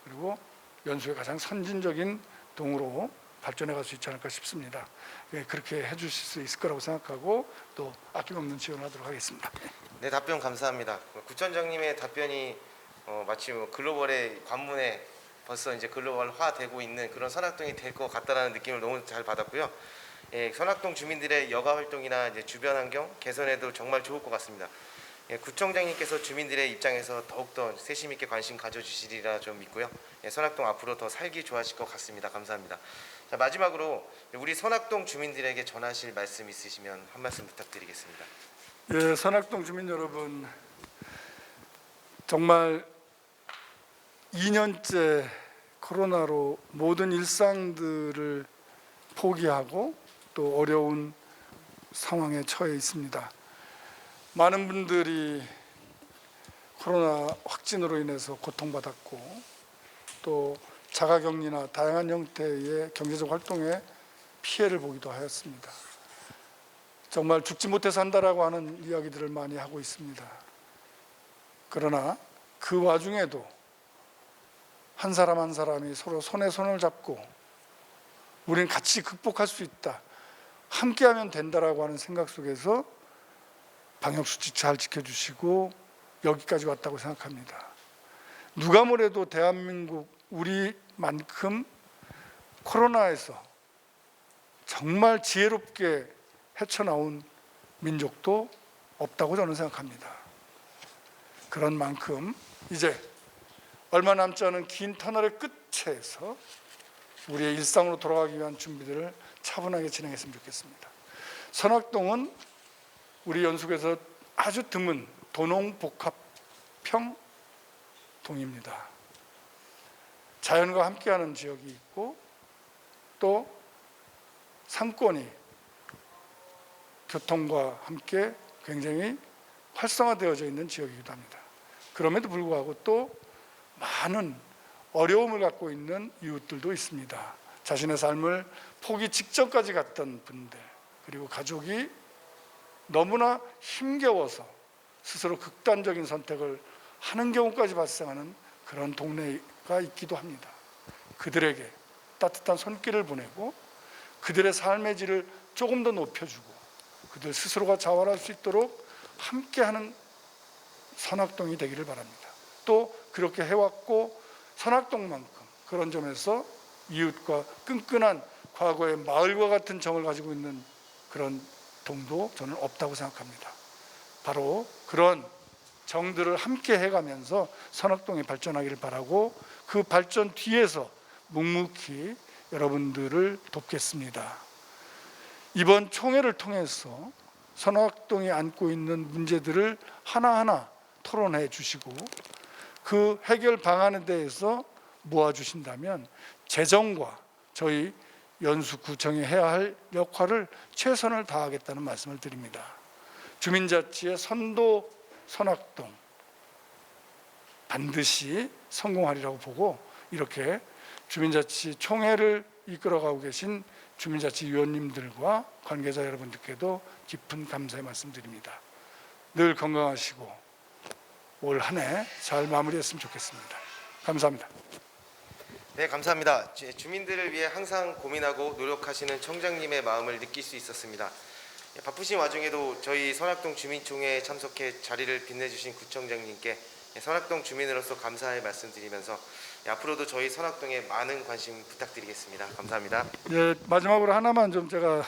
그리고 연수구의 가장 선진적인 동으로 발전해 갈 수 있지 않을까 싶습니다. 그렇게 해 주실 수 있을 거라고 생각하고 또 아낌없는 지원하도록 하겠습니다. 네, 답변 감사합니다. 구청장님의 답변이 마치 글로벌의 관문에 벌써 이제 글로벌화되고 있는 그런 선악동이 될 것 같다라는 느낌을 너무 잘 받았고요. 선악동 주민들의 여가 활동이나 이제 주변 환경 개선에도 정말 좋을 것 같습니다. 구청장님께서 주민들의 입장에서 더욱더 세심 있게 관심 가져주시리라 좀 믿고요. 선악동 앞으로 더 살기 좋아질 것 같습니다. 감사합니다. 자, 마지막으로 우리 선악동 주민들에게 전하실 말씀 있으시면 한 말씀 부탁드리겠습니다. 예, 선악동 주민 여러분, 정말 2년째 코로나로 모든 일상들을 포기하고 또 어려운 상황에 처해 있습니다. 많은 분들이 코로나 확진으로 인해서 고통받았고 또 자가격리나 다양한 형태의 경제적 활동에 피해를 보기도 하였습니다. 정말 죽지 못해 산다라고 하는 이야기들을 많이 하고 있습니다. 그러나 그 와중에도 한 사람 한 사람이 서로 손에 손을 잡고 우리는 같이 극복할 수 있다, 함께하면 된다라고 하는 생각 속에서 방역수칙 잘 지켜주시고 여기까지 왔다고 생각합니다. 누가 뭐래도 대한민국 우리만큼 코로나에서 정말 지혜롭게 헤쳐나온 민족도 없다고 저는 생각합니다. 그런 만큼 이제 얼마 남지 않은 긴 터널의 끝에서 우리의 일상으로 돌아가기 위한 준비들을 차분하게 진행했으면 좋겠습니다. 선악동은 우리 연수구에서 아주 드문 도농복합형 동입니다. 자연과 함께하는 지역이 있고 또 상권이 교통과 함께 굉장히 활성화되어져 있는 지역이기도 합니다. 그럼에도 불구하고 또 많은 어려움을 갖고 있는 이웃들도 있습니다. 자신의 삶을 포기 직전까지 갔던 분들, 그리고 가족이 너무나 힘겨워서 스스로 극단적인 선택을 하는 경우까지 발생하는 그런 동네가 있기도 합니다. 그들에게 따뜻한 손길을 보내고 그들의 삶의 질을 조금 더 높여주고 그들 스스로가 자활할 수 있도록 함께하는 선악동이 되기를 바랍니다. 또 그렇게 해왔고 선악동만큼 그런 점에서 이웃과 끈끈한 과거의 마을과 같은 정을 가지고 있는 그런 동도 저는 없다고 생각합니다. 바로 그런 정들을 함께 해가면서 선악동이 발전하기를 바라고 그 발전 뒤에서 묵묵히 여러분들을 돕겠습니다. 이번 총회를 통해서 선악동이 안고 있는 문제들을 하나하나 토론해 주시고 그 해결 방안에 대해서 모아주신다면 재정과 저희 연수구청이 해야 할 역할을 최선을 다하겠다는 말씀을 드립니다. 주민자치의 선도 선악동 반드시 성공하리라고 보고 이렇게 주민자치 총회를 이끌어가고 계신 주민자치위원님들과 관계자 여러분들께도 깊은 감사의 말씀드립니다. 늘 건강하시고 올 한 해 잘 마무리했으면 좋겠습니다. 감사합니다. 네, 감사합니다. 주민들을 위해 항상 고민하고 노력하시는 청장님의 마음을 느낄 수 있었습니다. 바쁘신 와중에도 저희 선악동 주민총회에 참석해 자리를 빛내주신 구청장님께 선악동 주민으로서 감사의 말씀드리면서 앞으로도 저희 선악동에 많은 관심 부탁드리겠습니다. 감사합니다. 예, 마지막으로 하나만 좀 제가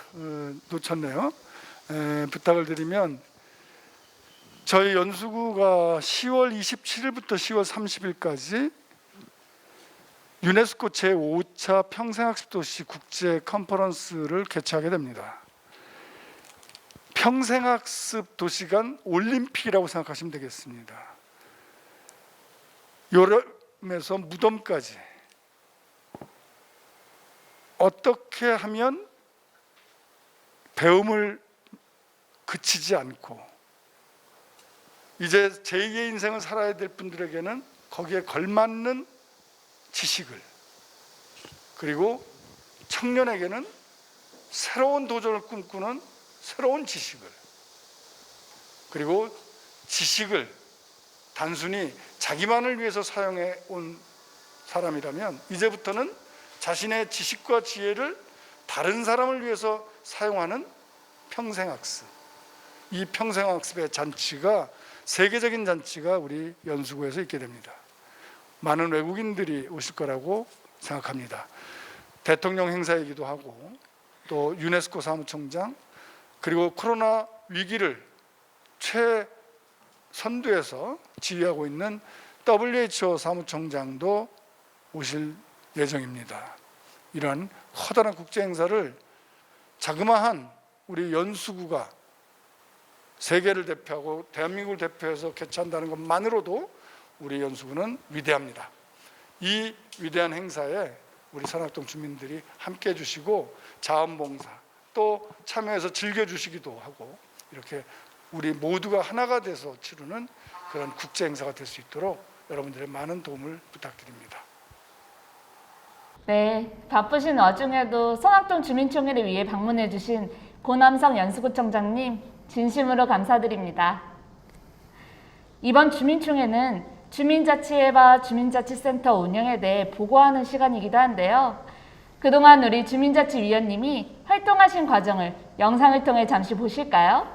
놓쳤네요. 부탁을 드리면 저희 연수구가 10월 27일부터 10월 30일까지 유네스코 제5차 평생학습도시 국제 컨퍼런스를 개최하게 됩니다. 평생학습 도시간 올림픽이라고 생각하시면 되겠습니다. 여름에서 무덤까지 어떻게 하면 배움을 그치지 않고 이제 제2의 인생을 살아야 될 분들에게는 거기에 걸맞는 지식을, 그리고 청년에게는 새로운 도전을 꿈꾸는 새로운 지식을, 그리고 지식을 단순히 자기만을 위해서 사용해 온 사람이라면 이제부터는 자신의 지식과 지혜를 다른 사람을 위해서 사용하는 평생학습, 이 평생학습의 잔치가 세계적인 잔치가 우리 연수구에서 있게 됩니다. 많은 외국인들이 오실 거라고 생각합니다. 대통령 행사이기도 하고 또 유네스코 사무총장, 그리고 코로나 위기를 최선두에서 지휘하고 있는 WHO 사무총장도 오실 예정입니다. 이런 커다란 국제 행사를 자그마한 우리 연수구가 세계를 대표하고 대한민국을 대표해서 개최한다는 것만으로도 우리 연수구는 위대합니다. 이 위대한 행사에 우리 선악동 주민들이 함께 해주시고 자원봉사 또 참여해서 즐겨주시기도 하고 이렇게 우리 모두가 하나가 돼서 치르는 그런 국제 행사가 될 수 있도록 여러분들의 많은 도움을 부탁드립니다. 네, 바쁘신 와중에도 선악동 주민총회를 위해 방문해 주신 고남성 연수구청장님 진심으로 감사드립니다. 이번 주민총회는 주민자치회와 주민자치센터 운영에 대해 보고하는 시간이기도 한데요. 그동안 우리 주민자치위원님이 활동하신 과정을 영상을 통해 잠시 보실까요?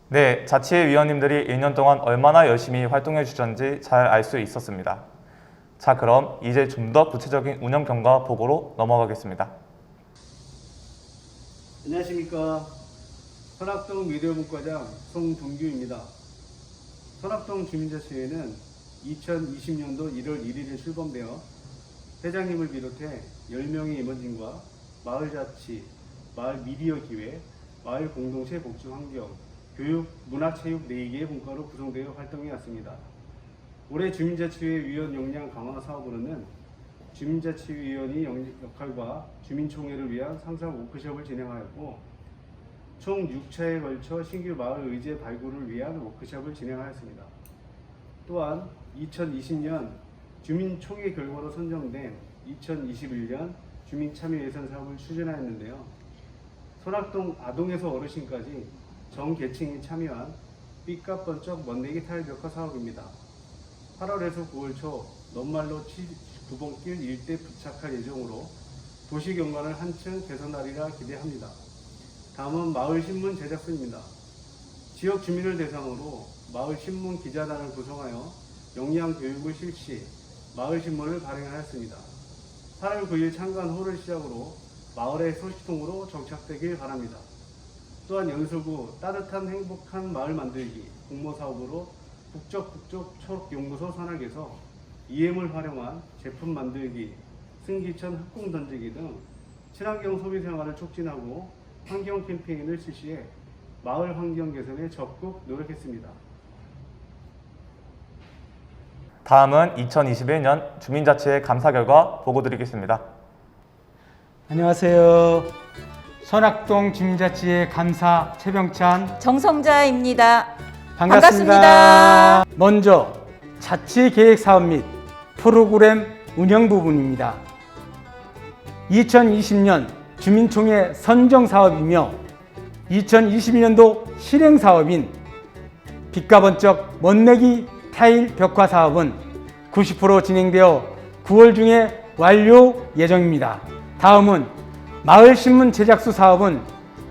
네, 자치회 위원님들이 1년 동안 얼마나 열심히 활동해 주셨는지 잘 알 수 있었습니다. 자, 그럼 이제 좀 더 구체적인 운영 경과 보고로 넘어가겠습니다. 안녕하십니까. 선악동 미디어분과장 송동규입니다. 선악동 주민자치회는 2020년도 1월 1일에 출범되어 회장님을 비롯해 10명의 임원진과 마을자치, 마을 미디어 기획, 마을 공동체 복지 환경, 교육, 문화체육 4개의 분과로 구성되어 활동해 왔습니다. 올해 주민자치회 위원 역량 강화 사업으로는 주민자치위원회 역할과 주민총회를 위한 상상 워크숍을 진행하였고, 총 6차에 걸쳐 신규 마을 의제 발굴을 위한 워크숍을 진행하였습니다. 또한 2020년 주민총회 결과로 선정된 2021년 주민참여예산 사업을 추진하였는데요. 선악동 아동에서 어르신까지 전 계층이 참여한 삐까 번쩍 멋내기 타일 벽화 사업입니다. 8월에서 9월 초 넘말로 9번길 일대 부착할 예정으로 도시 경관을 한층 개선하리라 기대합니다. 다음은 마을 신문 제작소입니다. 지역 주민을 대상으로 마을 신문 기자단을 구성하여 역량 교육을 실시, 마을 신문을 발행하였습니다. 8월 9일 창간호를 시작으로 마을의 소식통으로 정착되길 바랍니다. 또한 연수구 따뜻한 행복한 마을 만들기 공모 사업으로 북적북적 초록연구소 산악에서 EM을 활용한 제품 만들기, 승기천 흑공 던지기 등 친환경 소비 생활을 촉진하고 환경 캠페인을 실시해 마을 환경 개선에 적극 노력했습니다. 다음은 2021년 주민자치회 감사 결과 보고 드리겠습니다. 안녕하세요. 선악동 주민자치회 감사 최병찬, 정성자입니다. 반갑습니다. 먼저 자치 계획 사업 및 프로그램 운영 부분입니다. 2020년 주민총회 선정 사업이며 2021년도 실행 사업인 빛과 번쩍 멋내기 타일 벽화 사업은 90% 진행되어 9월 중에 완료 예정입니다. 다음은 마을 신문 제작소 사업은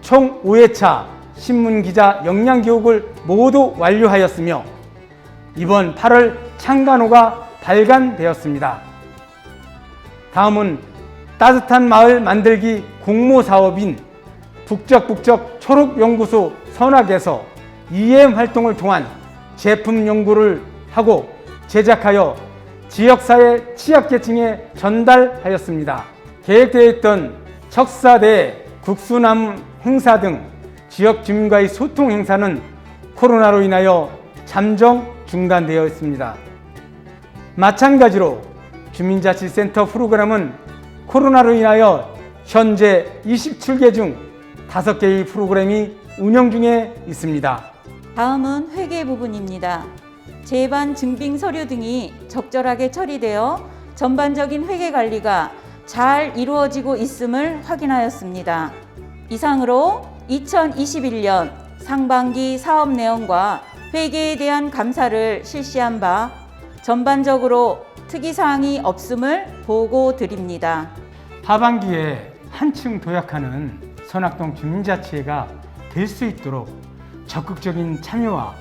총 5회차 신문기자 역량 교육을 모두 완료하였으며 이번 8월 창간호가 발간되었습니다. 다음은 따뜻한 마을 만들기 공모 사업인 북적북적 초록연구소 선악에서 EM 활동을 통한 제품 연구를 하고 제작하여 지역사회 취약계층에 전달하였습니다. 계획되어 있던 척사대, 국수나무 행사 등 지역 주민과의 소통 행사는 코로나로 인하여 잠정 중단되어 있습니다. 마찬가지로 주민자치센터 프로그램은 코로나로 인하여 현재 27개 중 5개의 프로그램이 운영 중에 있습니다. 다음은 회계 부분입니다. 제반 증빙 서류 등이 적절하게 처리되어 전반적인 회계 관리가 잘 이루어지고 있음을 확인하였습니다. 이상으로 2021년 상반기 사업 내용과 회계에 대한 감사를 실시한 바 전반적으로 특이사항이 없음을 보고 드립니다. 하반기에 한층 도약하는 선악동 주민자치회가 될 수 있도록 적극적인 참여와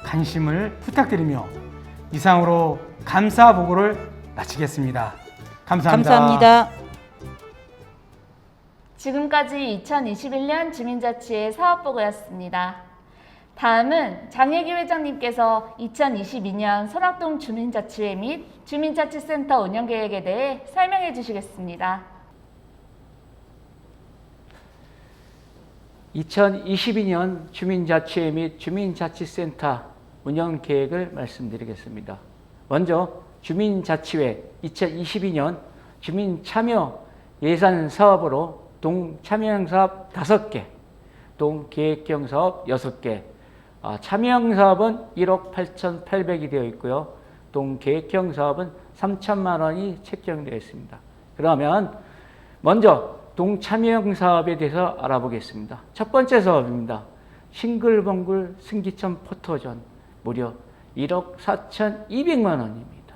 관심을 부탁드리며 이상으로 감사 보고를 마치겠습니다. 감사합니다. 감사합니다. 지금까지 2021년 주민자치회 사업보고였습니다. 다음은 장혜기 회장님께서 2022년 선악동 주민자치회 및 주민자치센터 운영계획에 대해 설명해 주시겠습니다. 2022년 주민자치회 및 주민자치센터 운영계획을 말씀드리겠습니다. 먼저 주민자치회 2022년 주민참여 예산 사업으로 동참여형 사업 5개, 동계획형 사업 6개, 참여형 사업은 1억 8,800이 되어 있고요. 동계획형 사업은 3천만 원이 책정되어 있습니다. 그러면 먼저 동참여형 사업에 대해서 알아보겠습니다. 첫 번째 사업입니다. 싱글벙글 승기천 포토존 무려 1억 4,200만 원입니다.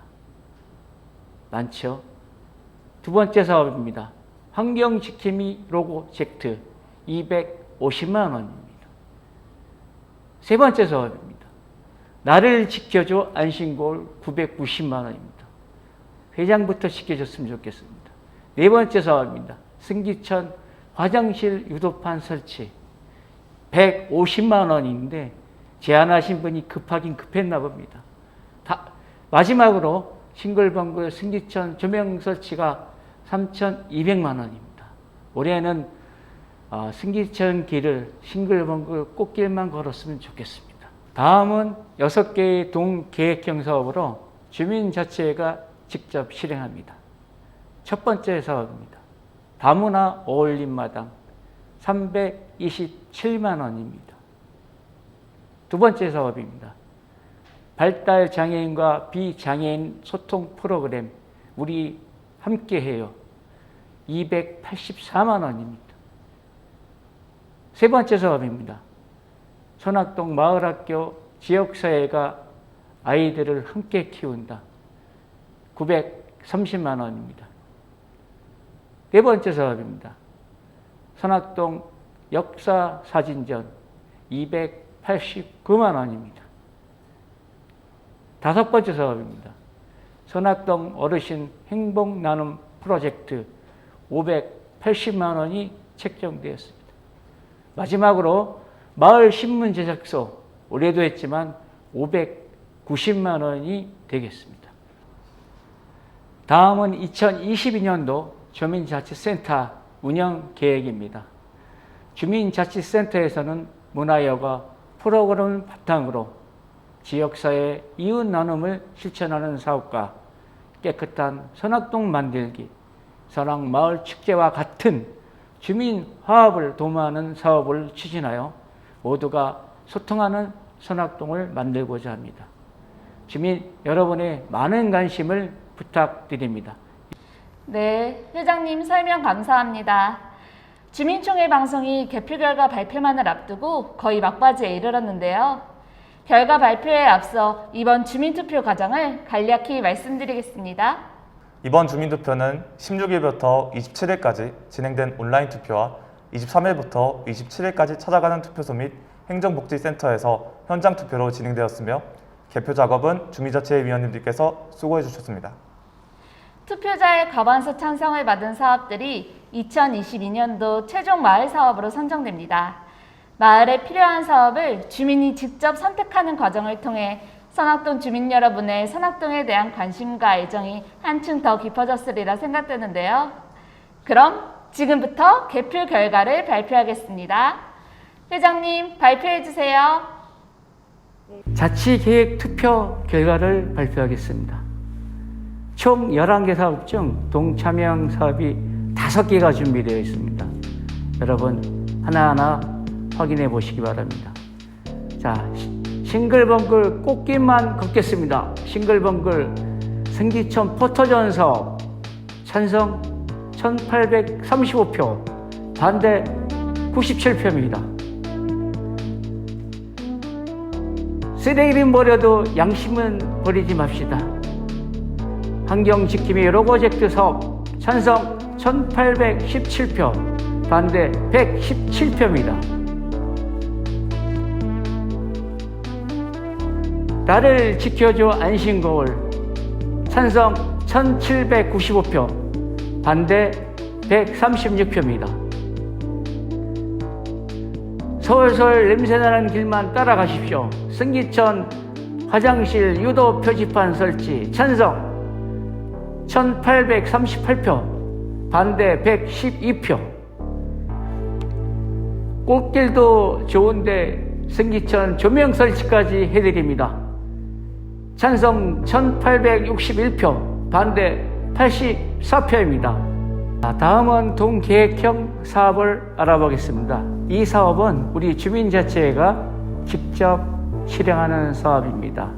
많죠? 두 번째 사업입니다. 환경지킴이 로고 젝트 250만 원입니다. 세 번째 사업입니다. 나를 지켜줘 안심고울 990만 원입니다. 회장부터 지켜줬으면 좋겠습니다. 네 번째 사업입니다. 승기천 화장실 유도판 설치 150만 원인데 제안하신 분이 급하긴 급했나 봅니다. 마지막으로 싱글벙글 승기천 조명 설치가 3,200만 원입니다. 올해는 승기천 길을 싱글벙글 꽃길만 걸었으면 좋겠습니다. 다음은 6개의 동계획형 사업으로 주민자치회가 직접 실행합니다. 첫 번째 사업입니다. 다문화 어울림마당 327만 원입니다. 두 번째 사업입니다. 발달 장애인과 비장애인 소통 프로그램 우리 함께해요. 284만 원입니다. 세 번째 사업입니다. 선악동 마을학교 지역사회가 아이들을 함께 키운다. 930만 원입니다. 네 번째 사업입니다. 선악동 역사사진전 289만 원입니다. 다섯 번째 사업입니다. 선악동 어르신 행복나눔 프로젝트 580만 원이 책정되었습니다. 마지막으로 마을 신문 제작소 올해도 했지만 590만 원이 되겠습니다. 다음은 2022년도 주민자치센터 운영 계획입니다. 주민자치센터에서는 문화여가 프로그램을 바탕으로 지역사회 이웃 나눔을 실천하는 사업과 깨끗한 선악동 만들기, 선악마을 축제와 같은 주민 화합을 도모하는 사업을 추진하여 모두가 소통하는 선악동을 만들고자 합니다. 주민 여러분의 많은 관심을 부탁드립니다. 네, 회장님 설명 감사합니다. 주민총회 방송이 개표 결과 발표만을 앞두고 거의 막바지에 이르렀는데요. 결과 발표에 앞서 이번 주민투표 과정을 간략히 말씀드리겠습니다. 이번 주민투표는 16일부터 27일까지 진행된 온라인 투표와 23일부터 27일까지 찾아가는 투표소 및 행정복지센터에서 현장 투표로 진행되었으며 개표 작업은 주민자치회 위원님들께서 수고해 주셨습니다. 투표자의 과반수 찬성을 받은 사업들이 2022년도 최종 마을 사업으로 선정됩니다. 마을에 필요한 사업을 주민이 직접 선택하는 과정을 통해 선악동 주민 여러분의 선악동에 대한 관심과 애정이 한층 더 깊어졌으리라 생각되는데요. 그럼 지금부터 개표 결과를 발표하겠습니다. 회장님 발표해 주세요. 자치계획 투표 결과를 발표하겠습니다. 총 11개 사업 중 동참여형 사업이 5개가 준비되어 있습니다. 여러분 하나하나 확인해 보시기 바랍니다. 자, 싱글벙글 꽃길만 걷겠습니다. 싱글벙글 승기천 포토존 사업 찬성 1835표, 반대 97표입니다. 쓰레기는 버려도 양심은 버리지 맙시다. 환경지킴이 로고젝트 사업 찬성 1817표, 반대 117표입니다. 나를 지켜줘 안심거울 찬성 1795표, 반대 136표입니다. 솔솔 냄새나는 길만 따라가십시오. 승기천 화장실 유도 표지판 설치 찬성 1838표, 반대 112표. 꽃길도 좋은데 승기천 조명 설치까지 해드립니다. 찬성 1861표, 반대 84표입니다. 다음은 동계획형 사업을 알아보겠습니다. 이 사업은 우리 주민자치회가 직접 실행하는 사업입니다.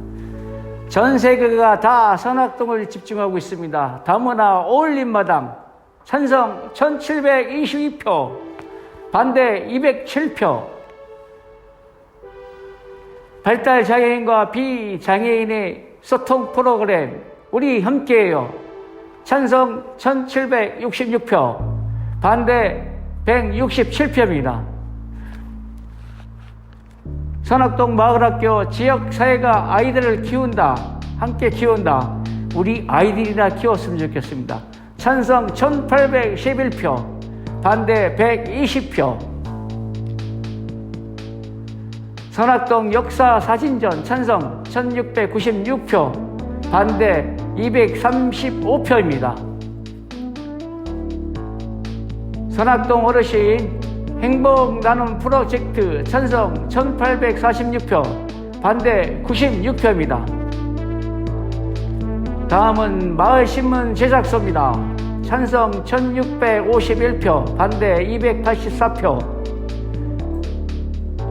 전 세계가 다 선악동을 집중하고 있습니다. 다문화 어울림마당 찬성 1722표, 반대 207표. 발달 장애인과 비장애인의 소통 프로그램 우리 함께해요. 찬성 1766표, 반대 167표입니다. 선악동 마을학교 지역사회가 아이들을 키운다. 함께 키운다. 우리 아이들이나 키웠으면 좋겠습니다. 찬성 1811표, 반대 120표. 선악동 역사사진전 찬성 1696표, 반대 235표입니다. 선악동 어르신 행복 나눔 프로젝트 찬성 1846표, 반대 96표입니다. 다음은 마을신문 제작소입니다. 찬성 1651표, 반대 284표.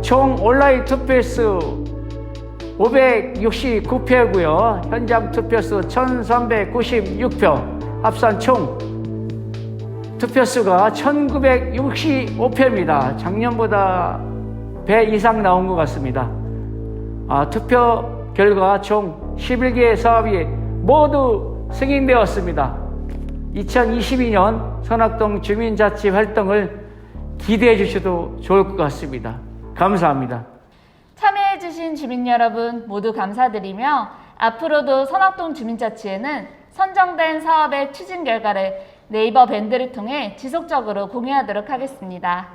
총 온라인 투표수 569표고요. 현장 투표수 1396표. 합산 총 투표수가 1965표입니다. 작년보다 배 이상 나온 것 같습니다. 투표 결과 총 11개의 사업이 모두 승인되었습니다. 2022년 선악동 주민자치 활동을 기대해 주셔도 좋을 것 같습니다. 감사합니다. 참여해주신 주민 여러분 모두 감사드리며 앞으로도 선악동 주민자치회는 선정된 사업의 추진 결과를 네이버 밴드를 통해 지속적으로 공유하도록 하겠습니다.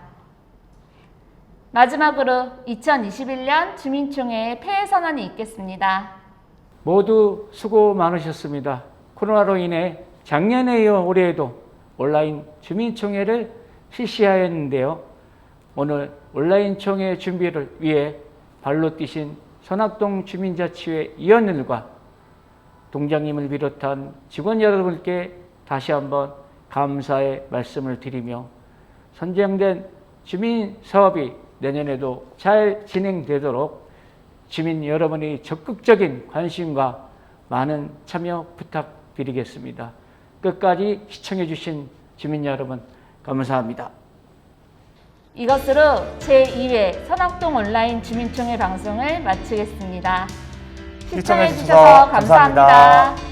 마지막으로 2021년 주민총회의 폐회 선언이 있겠습니다. 모두 수고 많으셨습니다. 코로나로 인해 작년에 이어 올해에도 온라인 주민총회를 실시하였는데요. 오늘 온라인 총회 준비를 위해 발로 뛰신 선악동 주민자치회 위원들과 동장님을 비롯한 직원 여러분께 다시 한번 감사의 말씀을 드리며 선정된 주민 사업이 내년에도 잘 진행되도록 주민 여러분의 적극적인 관심과 많은 참여 부탁드리겠습니다. 끝까지 시청해 주신 주민 여러분 감사합니다. 이것으로 제2회 선악동 온라인 주민총회 방송을 마치겠습니다. 시청해 주셔서 감사합니다.